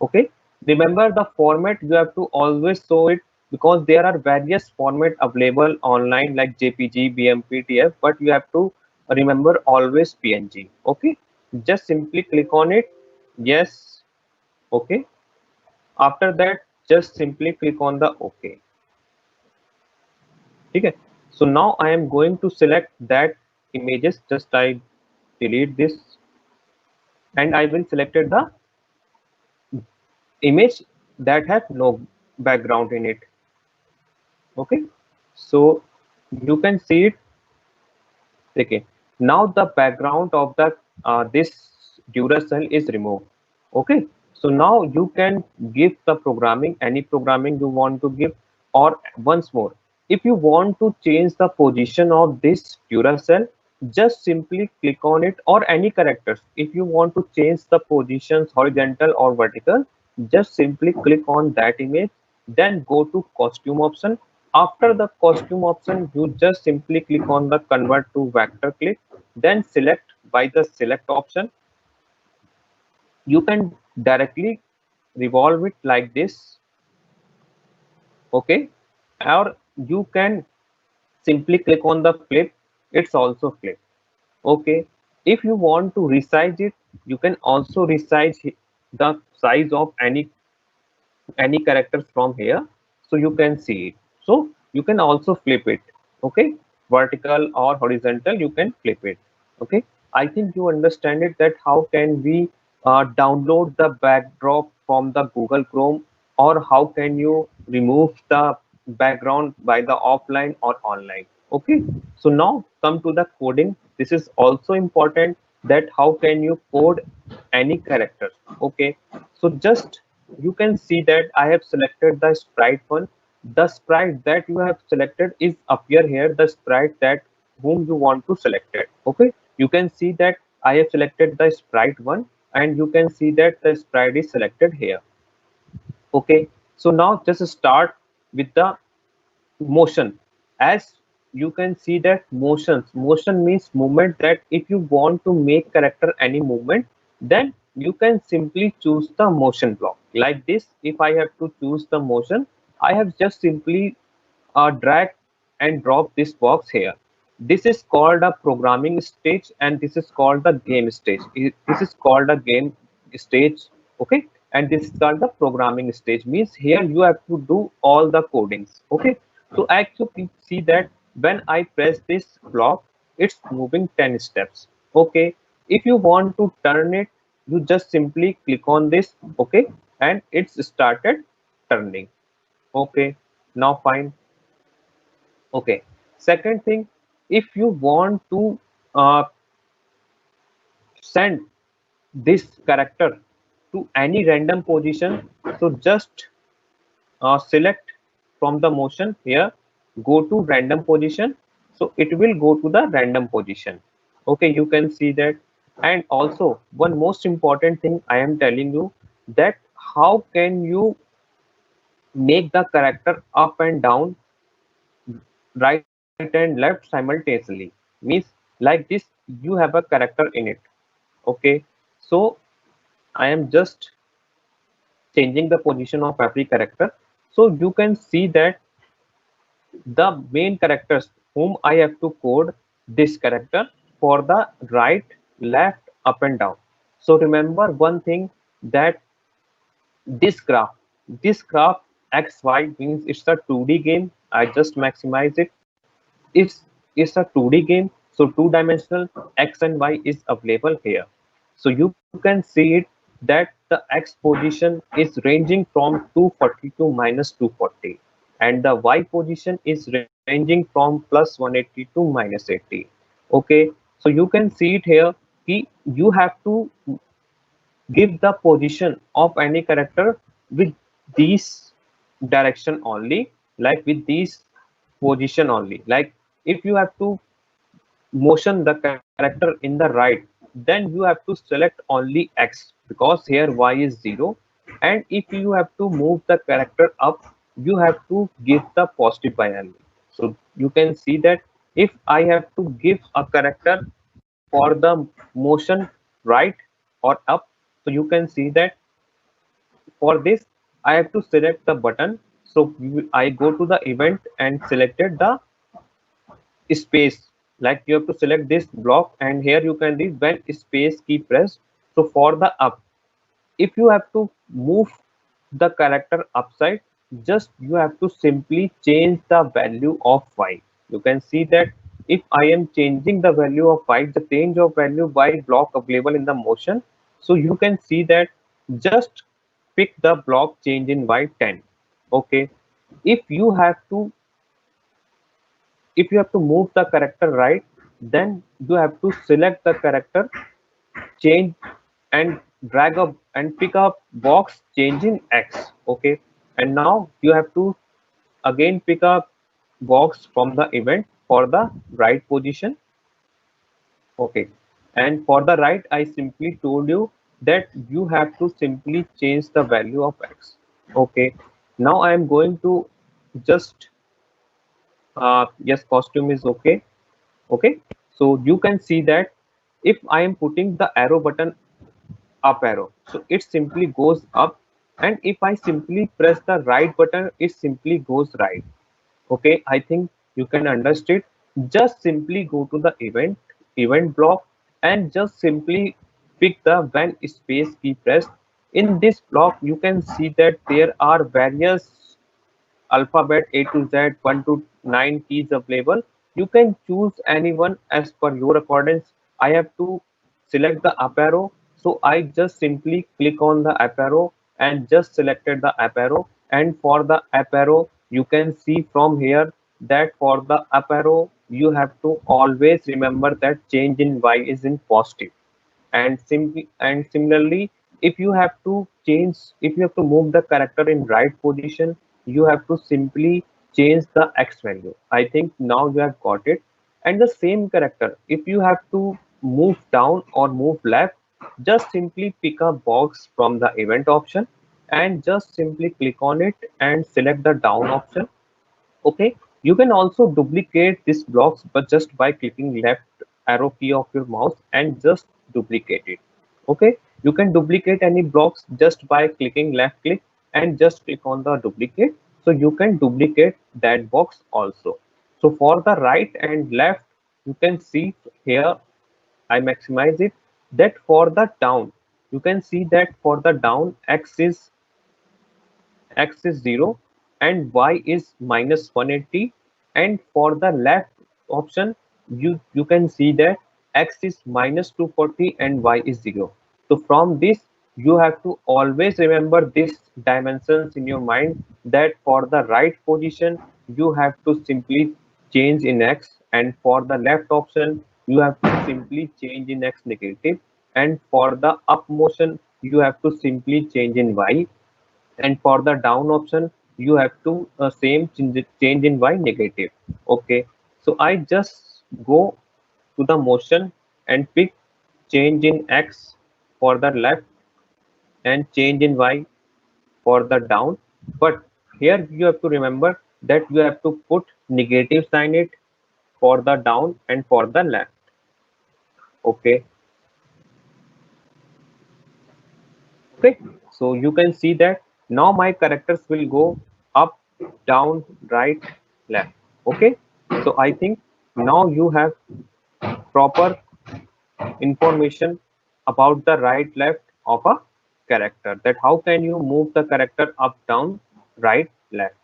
Okay, remember the format you have to always show it, because there are various format available online like JPG, BMP, TF, but you have to remember always PNG. Okay, just simply click on it. Yes. Okay, after that just simply click on the OK. Okay, So now I am going to select that images. Just I delete this and I will select the image that has no background in it. Okay, so you can see it. Okay, now the background of the this Duracell is removed. Okay, so now you can give the programming, any programming you want to give. Or once more, if you want to change the position of this Duracell, just simply click on it, or any characters. If you want to change the positions horizontal or vertical, just simply click on that image, then go to costume option. After the costume option, you just simply click on the convert to vector clip, then select by the select option. You can directly revolve it like this. Okay, or you can simply click on the flip, it's also flip. Okay, if you want to resize it, you can also resize the size of any characters from here, so you can see it. So you can also flip it. Okay, vertical or horizontal, you can flip it. Okay, I think you understand it, that how can we download the backdrop from the Google Chrome, or how can you remove the background by the offline or online. Okay, so now come to the coding. This is also important, that how can you code any characters. Okay, so just you can see that I have selected the sprite one. The sprite that you have selected is appear here, the sprite that whom you want to select it. Okay, you can see that I have selected the sprite one, and you can see that the sprite is selected here. Okay, so now just start with the motion. As you can see that motion means movement, that if you want to make character any movement, then you can simply choose the motion block like this. If I have to choose the motion, I have just simply drag and drop this box here. This is called a programming stage, and this is called the game stage. This is called a game stage. Okay, and this is called the programming stage, means here you have to do all the codings. Okay, so actually see that when I press this block, it's moving 10 steps. Okay, if you want to turn it, you just simply click on this. Okay, and it's started turning. Okay, now fine. Okay, second thing, if you want to uh, send this character to any random position, so just select from the motion here, go to random position, so it will go to the random position. Okay, you can see that. And also one most important thing I am telling you, that how can you make the character up and down, right and left simultaneously. Means like this, you have a character in it. Okay, so I am just changing the position of every character, so you can see that the main characters whom I have to code this character for the right, left, up and down. So remember one thing, that this graph, xy means it's a 2D game. I just maximize it. It's a 2D game, so two-dimensional x and y is available here. So you can see it, that the x position is ranging from 240 to minus 240, and the y position is ranging from plus 180 to minus 80. Okay, so you can see it here. You have to give the position of any character with these direction only, like with these position only. Like if you have to motion the character in the right, then you have to select only x, because here y is 0. And if you have to move the character up, you have to give the positive y only. So you can see that if I have to give a character for the motion right or up, so you can see that for this I have to select the button. So I go to the event and selected the space. Like you have to select this block, and here you can read when space key pressed. So for the up, if you have to move the character upside, just you have to simply change the value of y. You can see that if I am changing the value of y, the change of value by block available in the motion. So you can see that just pick the block change in y 10. Okay. If you have to move the character right, then you have to select the character change and drag up and pick up box change in x. Okay, and now you have to again pick up box from the event for the right position. Okay, and for the right, I simply told you that you have to simply change the value of x. Okay, now I am going to just yes, costume is okay. Okay, so you can see that if I am putting the arrow button up arrow, so it simply goes up, and if I simply press the right button, it simply goes right. Okay, I think you can understand. Just simply go to the event block and just simply pick the when space key pressed. In this block you can see that there are various alphabet A to Z 1 to 9 keys available. You can choose anyone as per your accordance. I have to select the up arrow, so I just simply click on the up arrow and just selected the up arrow. And for the up arrow, you can see from here that for the up arrow you have to always remember that change in y is in positive. And similarly, if you have to move the character in right position, you have to simply change the x value. I think now you have got it. And the same character, if you have to move down or move left, just simply pick a box from the event option and just simply click on it and select the down option. Okay, you can also duplicate these blocks but just by clicking left arrow key of your mouse and just duplicate it. Okay, you can duplicate any blocks just by clicking left click and just click on the duplicate, so you can duplicate that box also. So for the right and left, you can see here I maximize it, that for the down you can see that for the down x is 0 and y is minus 180, and for the left option you can see that x is minus 240 and y is 0. So from this you have to always remember these dimensions in your mind, that for the right position you have to simply change in x, and for the left option you have to simply change in x negative, and for the up motion you have to simply change in y, and for the down option you have to same change in y negative. Okay, so I just go to the motion and pick change in x for the left and change in y for the down, but here you have to remember that you have to put negative sign it for the down and for the left. Okay, okay, so you can see that now my characters will go up, down, right, left. Okay, so I think now you have proper information about the right left of a character, that how can you move the character up, down, right, left.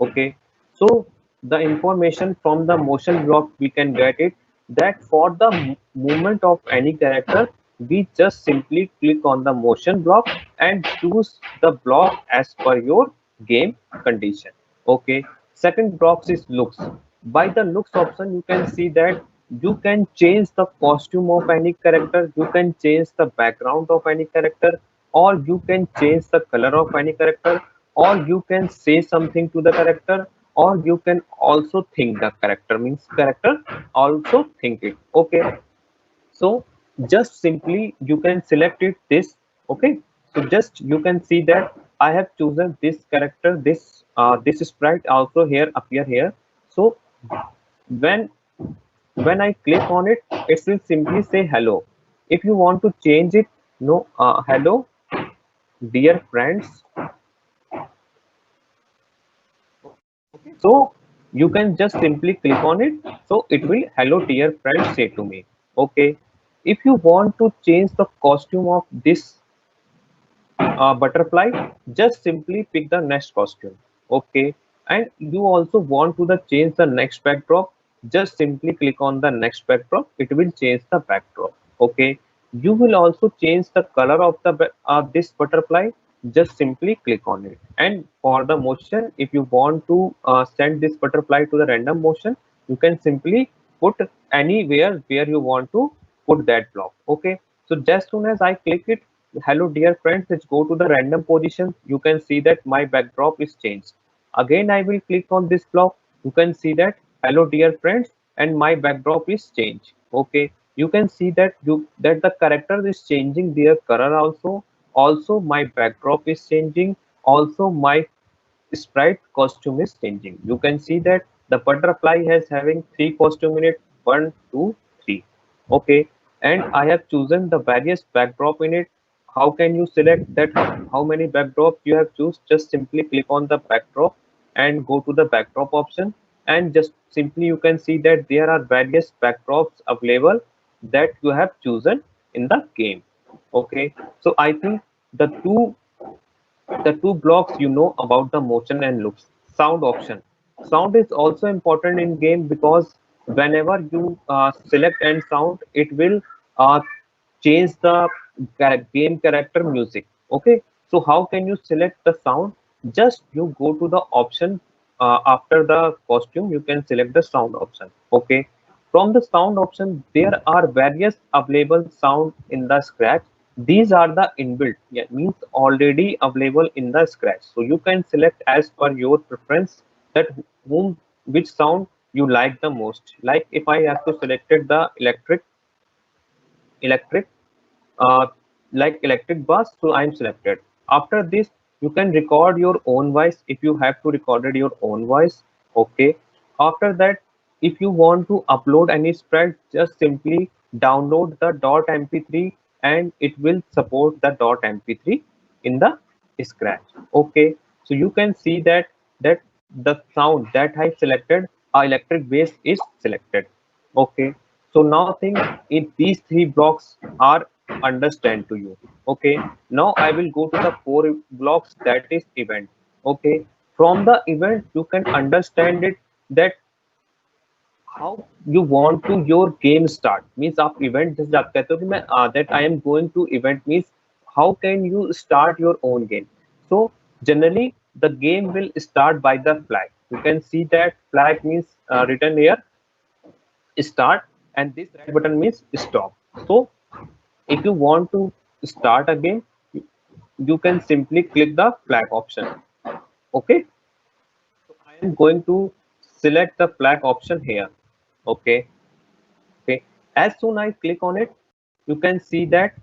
Okay, so the information from the motion block we can get it, that for the movement of any character we just simply click on the motion block and choose the block as per your game condition. Okay, second box is looks. By the looks option you can see that you can change the costume of any character, you can change the background of any character, or you can change the color of any character, or you can say something to the character, or you can also think the character, means character also think it. Okay, so just simply you can select it this. Okay, so just you can see that I have chosen this character, this sprite also here appear here. So when I click on it, it will simply say hello. If you want to change it, no, hello dear friends. So you can just simply click on it, so it will hello dear friends say to me. Okay, if you want to change the costume of this butterfly, just simply pick the next costume. Okay, and you also want to change the next backdrop, just simply click on the next backdrop. It will change the backdrop. Okay, you will also change the color of the this butterfly. Just simply click on it. And for the motion, if you want to send this butterfly to the random motion, you can simply put anywhere where you want to put that block. Okay, so just soon as I click it, hello dear friends, let's go to the random position. You can see that my backdrop is changed. Again I will click on this block. You can see that hello dear friends, and my backdrop is changed. Okay, you can see that the character is changing their color also my backdrop is changing, also my sprite costume is changing. You can see that the butterfly has having 3 costume in it, 1 2 3. Okay, and I have chosen the various backdrop in it. How can you select that how many backdrops you have choose? Just simply click on the backdrop and go to the backdrop option, and just simply you can see that there are various backdrops available that you have chosen in the game. Okay, so I think the two blocks you know about the motion and looks. Sound option. Sound is also important in game because whenever you select and sound, it will uh, change the game character music. Okay, so how can you select the sound? Just you go to the option after the costume, you can select the sound option. Okay, from the sound option, there are various available sound in the Scratch. These are the inbuilt, yeah, means already available in the Scratch. So you can select as per your preference that which sound you like the most. Like if I have to selected the electric uh, like electric bass, so I'm selected. After this, you can record your own voice if you have to recorded your own voice. Okay, after that, if you want to upload any spread, just simply download the .mp3 and it will support the .mp3 in the Scratch. Okay, so you can see that the sound that I selected, electric bass is selected. Okay, so now think if these 3 blocks are understand to you. Okay, now I will go to the 4 blocks, that is event. Okay, from the event you can understand it that how you want to your game start means आप event जैसे आप कहते हो कि मैं that I am going to event means how can you start your own game. So generally the game will start by the flag. You can see that flag means written here start, and this red button means stop. So if you want to start a game, you can simply click the flag option. Okay, so I am going to select the flag option here. Okay, okay, as soon I click on it, you can see that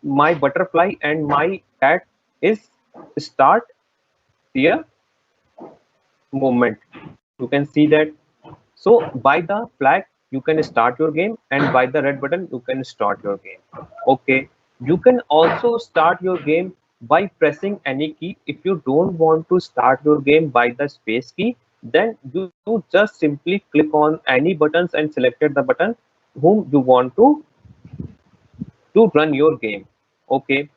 my butterfly and my cat is start their movement. You can see that. So by the flag you can start your game, and by the red button you can start your game. Okay, you can also start your game by pressing any key. If you don't want to start your game by the space key, then you just simply click on any buttons and selected the button whom you want to run your game. Okay,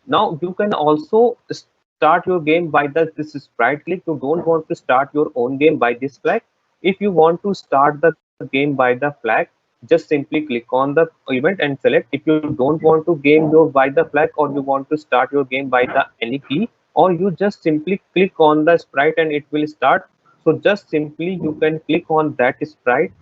now you can also start your game by this sprite click. You don't want to start your own game by this flag. If you want to start the game by the flag, just simply click on the event and select. If you don't want to game your by the flag, or you want to start your game by the any key, or you just simply click on the sprite and it will start. So just simply you can click on that sprite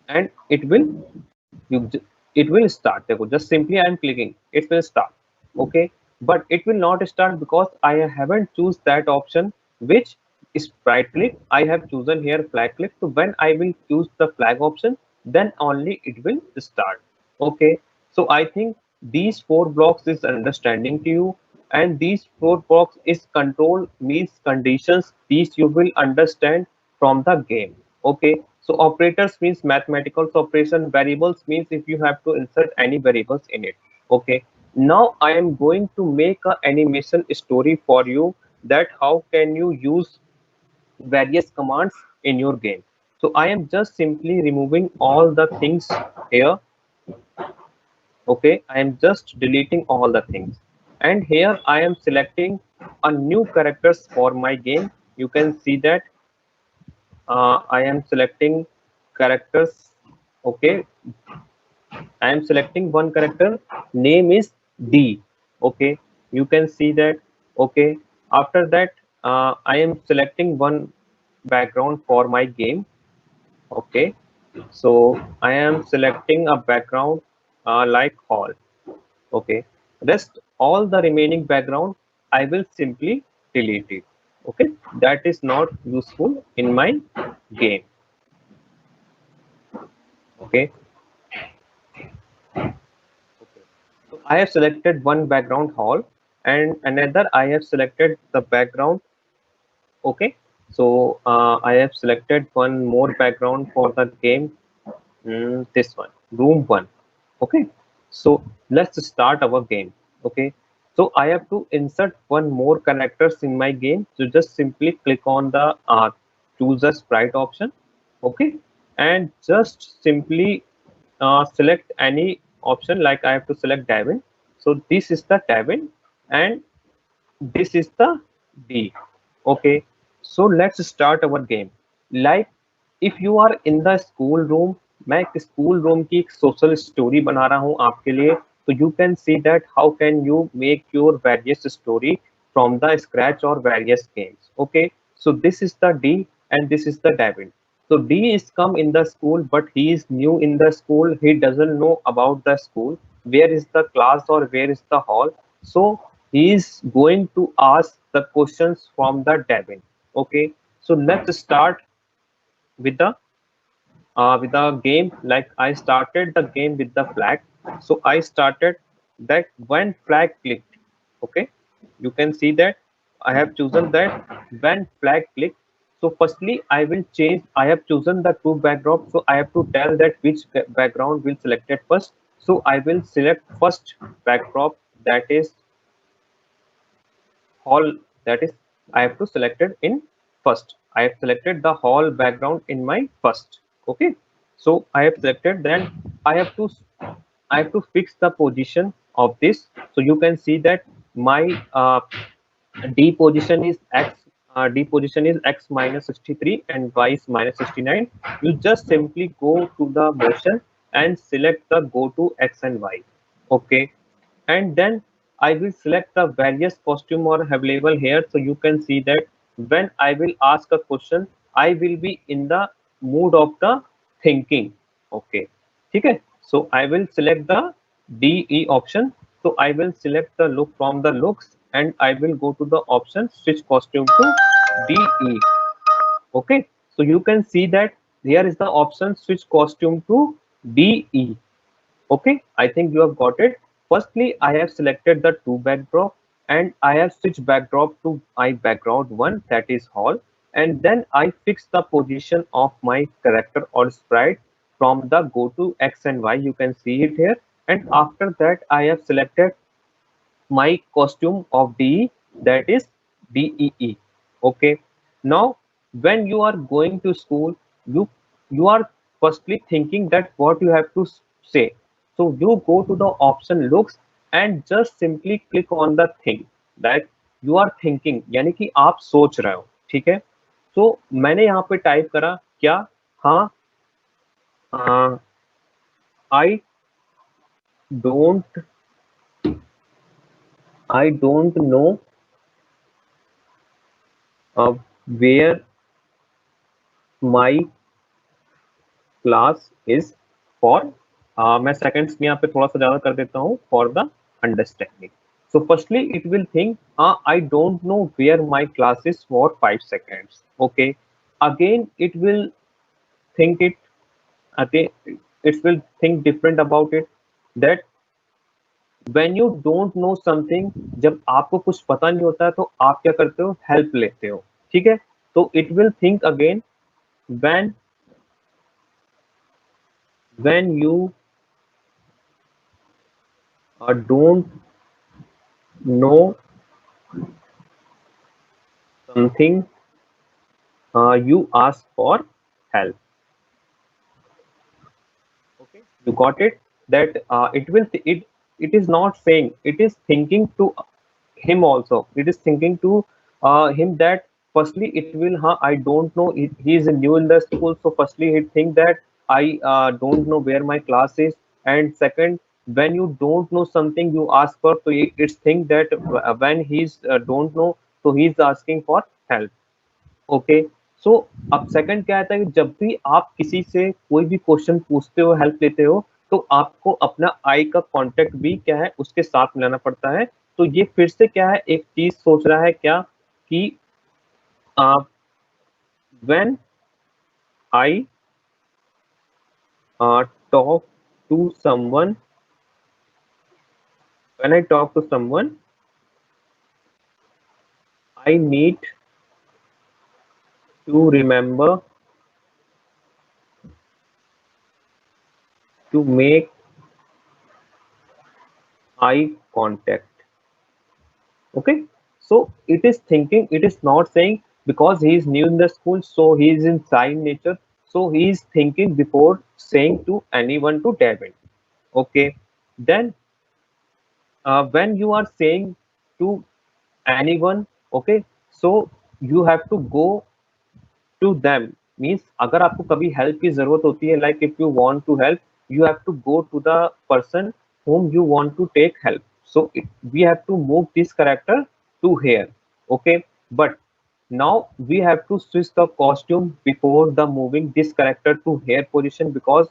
and you it will start. देखो, just simply I am clicking, it will start. Okay, but it will not start because I haven't choose that option which sprite click. I have chosen here flag click. So when I will choose the flag option, then only it will start. Okay, so I think these 4 blocks is understanding to you, and these 4 blocks is control means conditions. These you will understand from the game. Okay, so operators means mathematical operation. Variables means if you have to insert any variables in it. Okay, now I am going to make a animation story for you that how can you use various commands in your game. So I am just simply removing all the things here. Okay, I am just deleting all the things, and here I am selecting a new characters for my game. You can see that I am selecting characters. Okay, I am selecting one character. Name is D. Okay, you can see that. Okay, after that, I am selecting one background for my game. Okay, so I am selecting a background like hall. Okay, rest all the remaining background I will simply delete it. Okay, that is not useful in my game. Okay, so I have selected one background hall and another I have selected the background. Okay, so I have selected one more background for the game. This one, room one. Okay, so let's start our game. Okay, so I have to insert one more characters in my game. So just simply click on the choose a sprite option. Okay, and just simply select any option, like I have to select Davin. So this is the Davin and this is the D. Okay, so let's start our game. Like if you are in the school room, मैं एक school room की एक social story बना रहा हूँ आपके लिए. तो you can see that how can you make your various story from the scratch or various games. Okay, so this is the D and this is the David. So D is come in the school, but he is new in the school. He doesn't know about the school. Where is the class or where is the hall? So he is going to ask the questions from the David. Okay, so let's start with the game. Like I started the game with the flag. So I started that when flag clicked. Okay, you can see that I have chosen that when flag clicked. So firstly I will change. I have chosen the two background, so I have to tell that which background will selected first. So I will select first backdrop, that is hall. That is I have to select it in first. I have selected the hall background in my first. Okay, so I have selected. Then I have to fix the position of this. So you can see that my D position is x. D position is x minus 63 and y is minus 69. You just simply go to the motion and select the go to x and y. Okay, and then I will select the various costume or available here. So you can see that when I will ask a question, I will be in the mood of the thinking. Okay, okay. So I will select the DE option. So I will select the look from the looks and I will go to the option switch costume to DE. Okay, so you can see that here is the option switch costume to DE. Okay, I think you have got it. Firstly, I have selected the two backdrop and I have switched backdrop to my background one, that is hall, and then I fix the position of my character or sprite from the go to X and Y. You can see it here. And after that, I have selected my costume of DE, that is DEE. Okay, now when you are going to school, you are firstly thinking that what you have to say. So you go to the option looks and just simply click on the thing that you are thinking, यानी कि आप सोच रहे हो. ठीक है, तो मैंने यहाँ पे टाइप करा क्या, हाँ, I don't know where my class is for. मैं seconds में यहाँ पे थोड़ा सा ज़्यादा कर देता हूँ for the understanding. So firstly it will think I don't know where my class is for 5 seconds. Okay, again it will think it, okay, it will think different about it, that when you don't know something, जब आपको कुछ पता नहीं होता है तो आप क्या करते हो, हेल्प लेते हो. ठीक है, तो it will think again when you don't know something, you ask for help. Okay, you got it, that it is not saying, it is thinking to him also. It is thinking to him that firstly it will, I don't know, he is new in the school, so firstly he think that I don't know where my class is. And second, when you don't know something, you ask for, so it's think that when he's don't know, so he's asking for help. Okay, so अब second क्या आता है कि जब भी आप किसी से कोई भी क्वेश्चन पूछते हो, हेल्प लेते हो, तो आपको अपना आई का कांटेक्ट भी क्या है उसके साथ मिलाना पड़ता है। तो ये फिर से क्या है, एक चीज सोच रहा है क्या कि when I talk to someone, when I talk to someone, I need to remember to make eye contact. Okay, so it is thinking, it is not saying because he is new in the school, so he is in shy nature, so he is thinking before saying to anyone to David. Okay, then when you are saying to anyone, okay, so you have to go to them, means अगर आपको कभी help की जरूरत होती है, like if you want to help, you have to go to the person whom you want to take help. So we have to move this character to here. Okay, but now we have to switch the costume before the moving this character to here position, because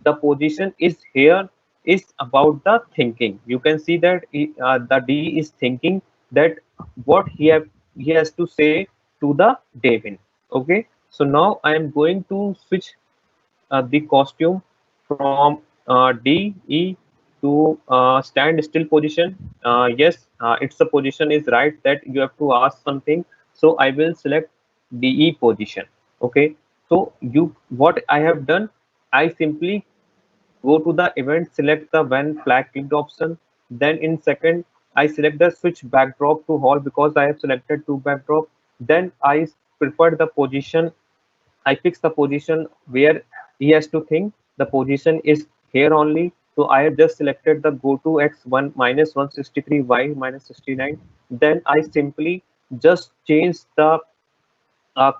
the position is here is about the thinking. You can see that the D is thinking that what he has to say to the Devin. Okay, so now I am going to switch the costume from D, E to stand still position. Yes, it's the position is right that you have to ask something. So I will select DE position. Okay, so what I have done, I simply go to the event, select the when flag clicked option. Then in second, I select the switch backdrop to hall because I have selected two backdrop. Then I prefer the position, I fix the position where he has to think. The position is here only. So I have just selected the go to x1 minus 163 y minus 69. Then I simply just change the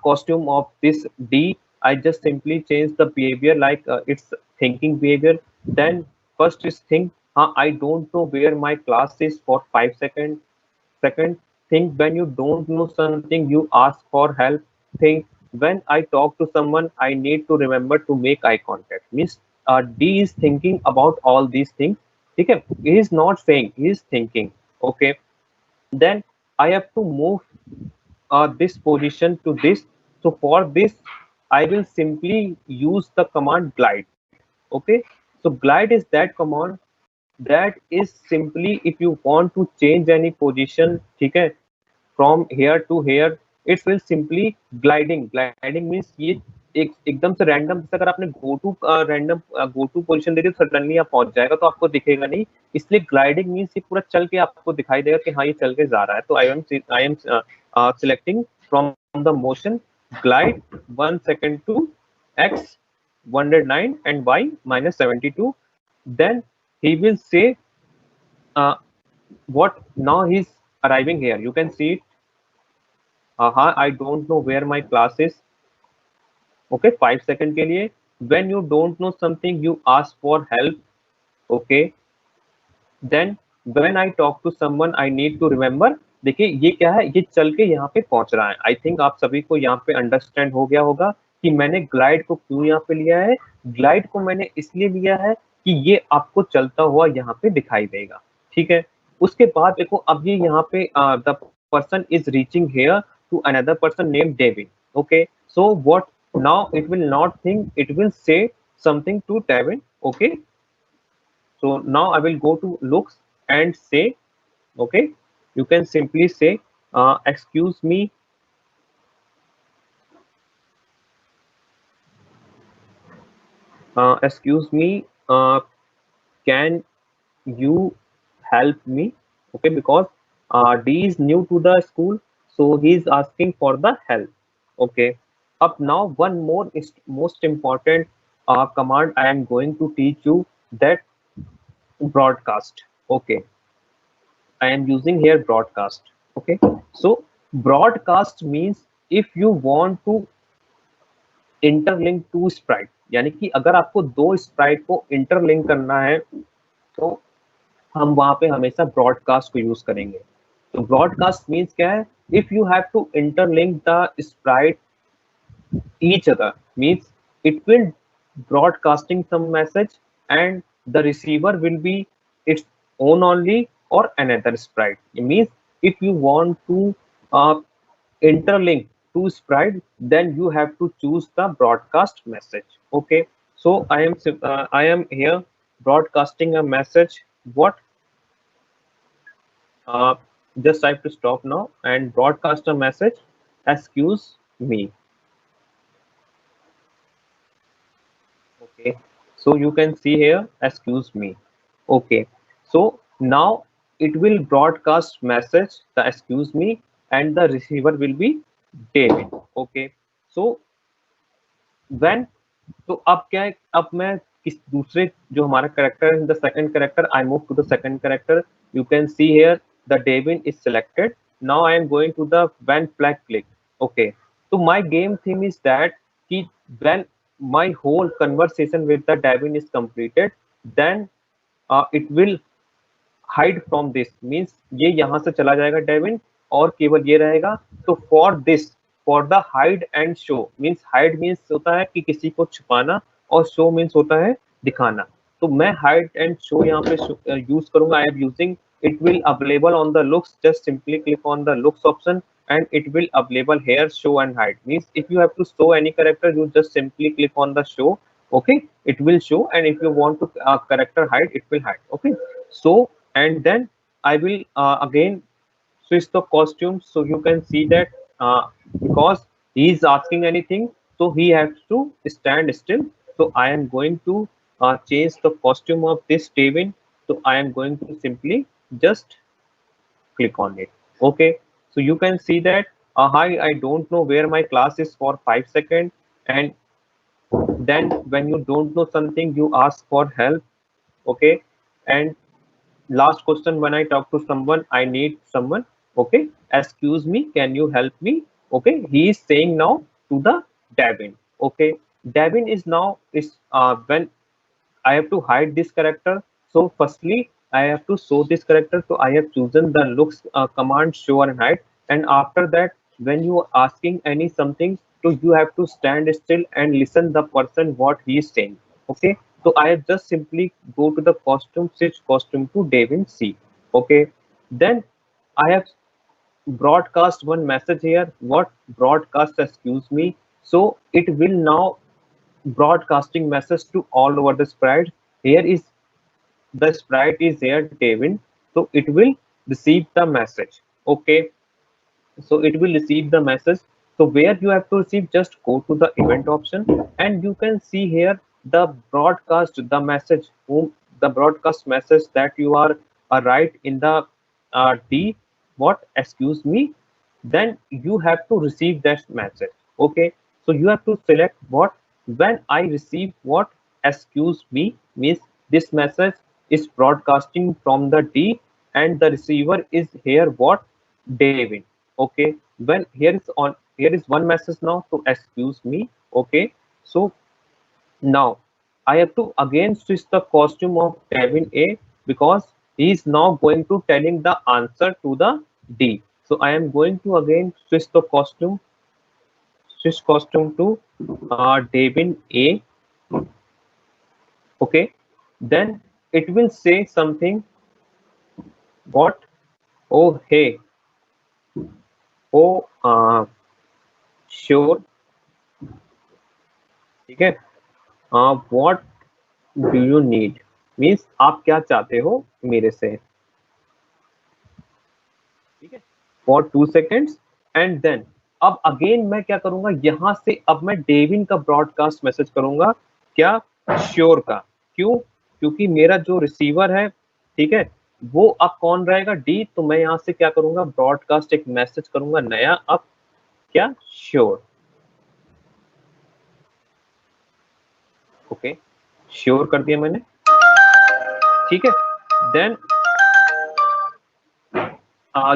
costume of this D. I just simply change the behavior like it's thinking behavior. Then first is think, I don't know where my class is for 5 seconds. Second, think when you don't know something, you ask for help. Think when I talk to someone, I need to remember to make eye contact. Means D is thinking about all these things. Okay, he is not saying, he is thinking. Okay, then I have to move this position to this. So for this, I will simply use the command glide. Okay, so glide is that command that is simply if you want to change any position, okay, from here to here, it will simply gliding. Gliding means ये एकदम से random, जैसे अगर आपने go to random go to position दे दी तो suddenly आप पहुंच जाएगा तो आपको दिखेगा नहीं, इसलिए ग्लाइडिंग मीन्स ये पूरा चल के आपको दिखाई देगा कि हाँ ये चल के जा रहा है। तो I am selecting from the motion glide 1 second to x 109 and y minus 72. Then he will say what now he's arriving here, you can see it. I don't know where my class is. Okay, 5 second के लिए when you don't know something you ask for help. Okay, then when I talk to someone I need to remember. देखिए ये क्या है, ये चल के यहाँ पे पहुंच रहा है। आई थिंक आप सभी को यहाँ पे अंडरस्टैंड हो गया होगा कि मैंने ग्लाइड को क्यों यहाँ पे लिया है। ग्लाइड को मैंने इसलिए लिया है कि ये आपको चलता हुआ यहाँ पे दिखाई देगा, ठीक है। उसके बाद देखो अब ये यहाँ पे the person is reaching here to another person name David. Okay, so what now it will not think, it will say something to David. Okay, so now I will go to looks and say, okay, you can simply say excuse me, can you help me? Okay, because D is new to the school, so he is asking for the help. Okay, up now one more is most important command I am going to teach you, that broadcast. Okay, I am using here broadcast. Okay, so broadcast means if you want to interlink two sprite, यानी कि अगर आपको दो Sprite को interlink करना है तो हम वहां पे हमेशा ब्रॉडकास्ट को यूज करेंगे। तो ब्रॉडकास्ट मीन्स क्या है, if you have to interlink the sprite each other, means it will broadcasting some message and the receiver will be its own only or another sprite. It means if you want to interlink two sprite, then you have to choose the broadcast message. Okay, so I am here broadcasting a message. What just I have to stop now and broadcast a message, excuse me. Okay, so you can see here, excuse me. Okay, so now it will broadcast message the excuse me and the receiver will be David. Okay, so when, तो अब क्या है, अब मैं किस दूसरे जो हमारा करेक्टर है, the second character, I move to the second character. You can see here the David is selected. Now I am going to the when flag click. Okay, so my game theme is that कि when my whole conversation with the David is completed, then it will hide from this, means ये यहाँ से चला जाएगा David और केवल ये रहेगा. तो for this, for the hide and show, means hide means होता है कि किसी को छुपाना और show means होता है दिखाना. तो मैं hide and show यहाँ पे यूज करूंगा. I am using, it will available on the looks, just simply click on the looks option and it will available here show and hide. Means if you have to show any character, you just simply click on the show. Okay, it will show, and if you want to character hide, it will hide. Okay, so and then I will again switch the costume, so you can see that because he is asking anything, so he has to stand still. So I am going to change the costume of this David. So I am going to simply just click on it. Okay, so you can see that hi, I don't know where my class is for 5 seconds, and then when you don't know something, you ask for help. Okay, and last question, when I talk to someone, I need someone. Okay, excuse me, can you help me? Okay, he is saying now to the David. Okay, David is now is when I have to hide this character. So firstly, I have to show this character. So I have chosen the looks command, show and hide. And after that, when you are asking any something, so you have to stand still and listen the person what he is saying. Okay, so I have just simply go to the costume, switch costume to David C. Okay, then I have broadcast one message here. What broadcast, excuse me. So it will now broadcasting message to all over the sprite. Here is the sprite is here David, so it will receive the message. Okay, so it will receive the message. So where you have to receive, just go to the event option and you can see here the broadcast, the message, whom the broadcast message that you are right in the D, what, excuse me, then you have to receive that message. Okay, so you have to select what, when I receive what, excuse me, means this message is broadcasting from the D and the receiver is here what, David. Okay, when here is one message now, so excuse me. Okay, so now I have to again switch the costume of David A, because he is now going to telling the answer to the D. So I am going to again switch the costume, switch costume to David A. Okay, then it will say something, what, oh hey, oh sure, ठीक है, what do you need, means आप क्या चाहते हो मेरे से, ठीक है, for 2 seconds. and then अब अगेन मैं क्या करूंगा, यहाँ से अब मैं डेविन का ब्रॉडकास्ट मैसेज करूंगा, क्या, श्योर का. क्यों, क्योंकि मेरा जो रिसीवर है, ठीक है, वो अब कौन रहेगा, डी. तो मैं यहाँ से क्या करूंगा, ब्रॉडकास्ट एक मैसेज करूंगा नया, अब क्या, श्योर. ओके, श्योर कर दिया मैंने, ठीक है. Then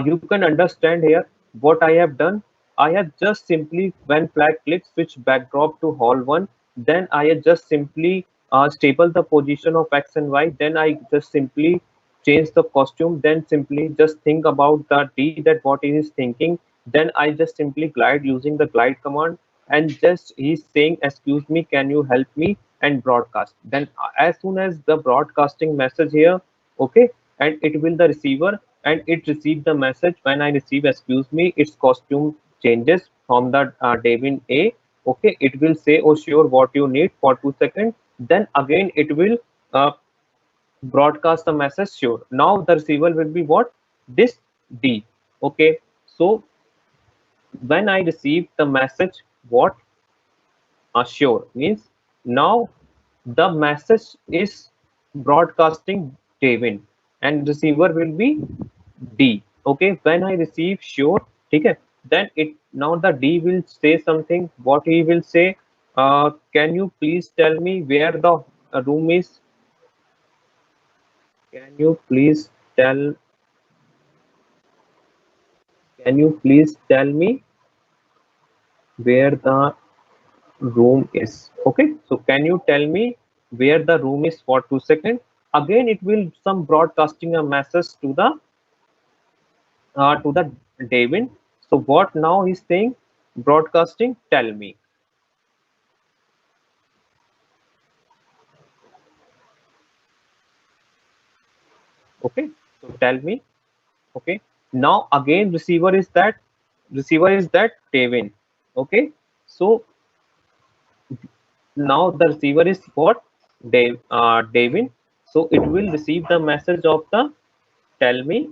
you can understand here what I have done. I have just simply, when flag click, switch backdrop to hall 1. Then I have just simply stable the position of X and Y. Then I just simply change the costume. Then simply just think about the D, that what he is thinking. Then I just simply glide using the glide command, and just he's saying, excuse me, can you help me, and broadcast. Then as soon as the broadcasting message here, okay, and it will the receiver, and it receive the message. When I receive excuse me, its costume changes from the Devin A. Okay, it will say, oh sure, what you need for 2 seconds. Then again it will uh, broadcast the message, sure. Now the receiver will be what? This D. Okay, so when I receive the message, what? Sure means now the message is broadcasting Devin, and receiver will be D. Okay, when I receive sure, okay, then it now the D will say something. What he will say? Can you please tell me where the room is? Can you please tell? Can you please tell me where the room is? Okay, so can you tell me where the room is for 2 seconds? Again, it will some broadcasting a message to the David. So what now he's saying? Broadcasting, tell me. Okay, so tell me. Okay, now again receiver is that David. Okay, so now the receiver is what? David. So it will receive the message of the tell me.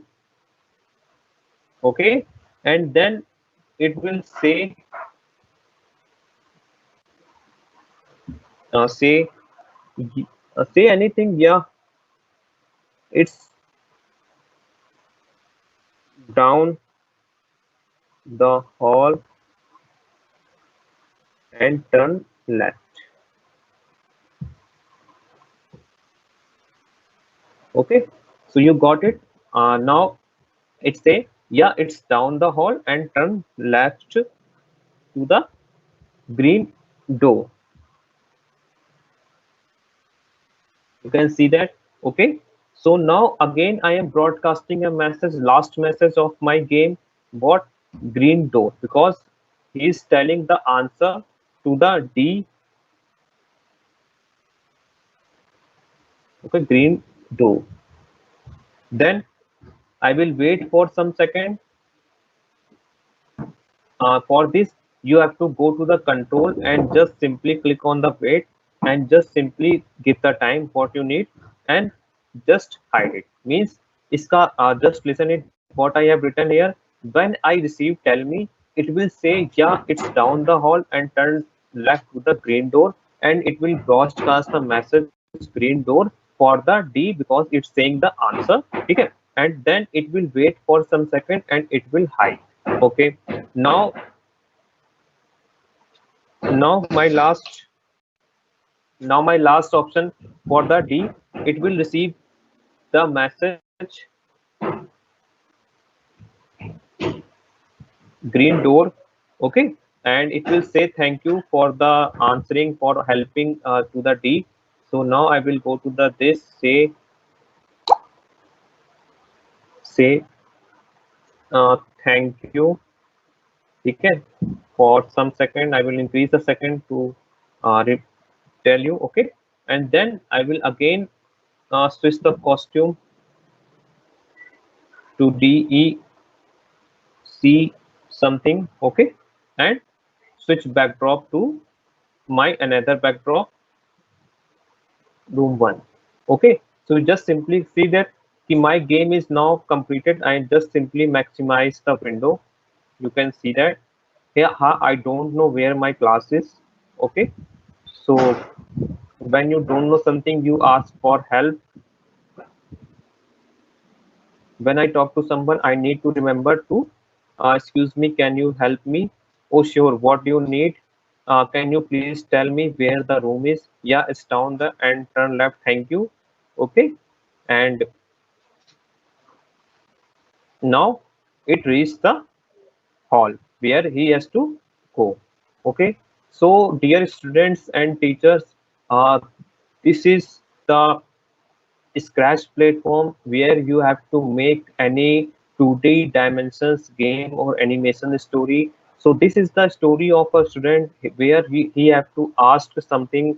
Okay, and then it will say say say anything. Yeah, it's down the hall and turn left. Okay, so you got it. Now it say, yeah, it's down the hall and turn left to the green door. You can see that. Okay, so now again I am broadcasting a message, last message of my game. What? Green door, because he is telling the answer to the D. Okay, green door. Then I will wait for some second. For this, you have to go to the control and just simply click on the wait, and just simply give the time what you need, and just hide it. Means iska just listen it what I have written here. When I receive tell me, it will say, yeah, it's down the hall and turn left to the green door, and it will broadcast the message green door for the D, because it's saying the answer. Okay, and then it will wait for some second and it will hide. Okay, now my last option for the D, it will receive the message green door. Okay, and it will say thank you for the answering, for helping to the D. So now I will go to the this, say thank you. Okay, for some second I will increase the second to tell you. Okay, and then I will again switch the costume to DE see something. Okay, and switch backdrop to my another backdrop, room 1. Okay, so just simply see that my game is now completed. I just simply maximize the window. You can see that here. I don't know where my class is. Okay, so when you don't know something, you ask for help. When I talk to someone, I need to remember to excuse me, can you help me? Oh sure, what do you need? Can you please tell me where the room is? Yeah, it's down the and turn left, thank you. Okay, and now it reached the hall. where he has to go. Okay, so dear students and teachers, this is the Scratch platform where you have to make any 2D dimensions game or animation story. So this is the story of a student where he have to ask something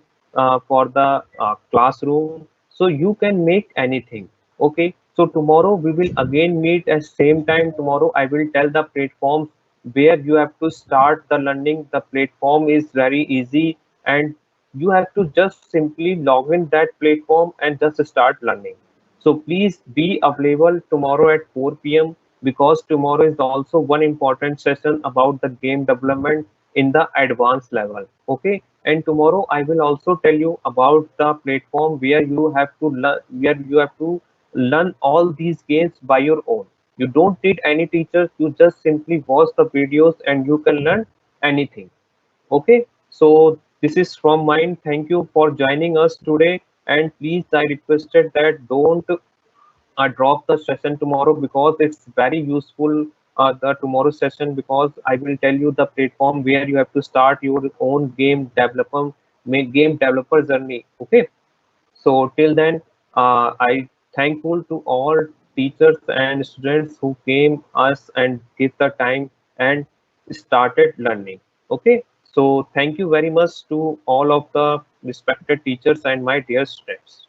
for the classroom. So you can make anything. Okay. So tomorrow we will again meet at same time. Tomorrow I will tell the platforms where you have to start the learning. The platform is very easy and you have to just simply log in that platform and just start learning. So please be available tomorrow at 4 p.m. because tomorrow is also one important session about the game development in the advanced level. Okay, and tomorrow I will also tell you about the platform where you have to learn all these games by your own. You don't need any teachers, you just simply watch the videos and you can learn anything. Okay, so this is from mine. Thank you for joining us today. And please, I requested that don't drop the session tomorrow because it's very useful. The tomorrow session because I will tell you the platform where you have to start your own game developer journey. Okay, so till then, I thankful to all teachers and students who came us and give the time and started learning. Okay, so thank you very much to all of the respected teachers and my dear students.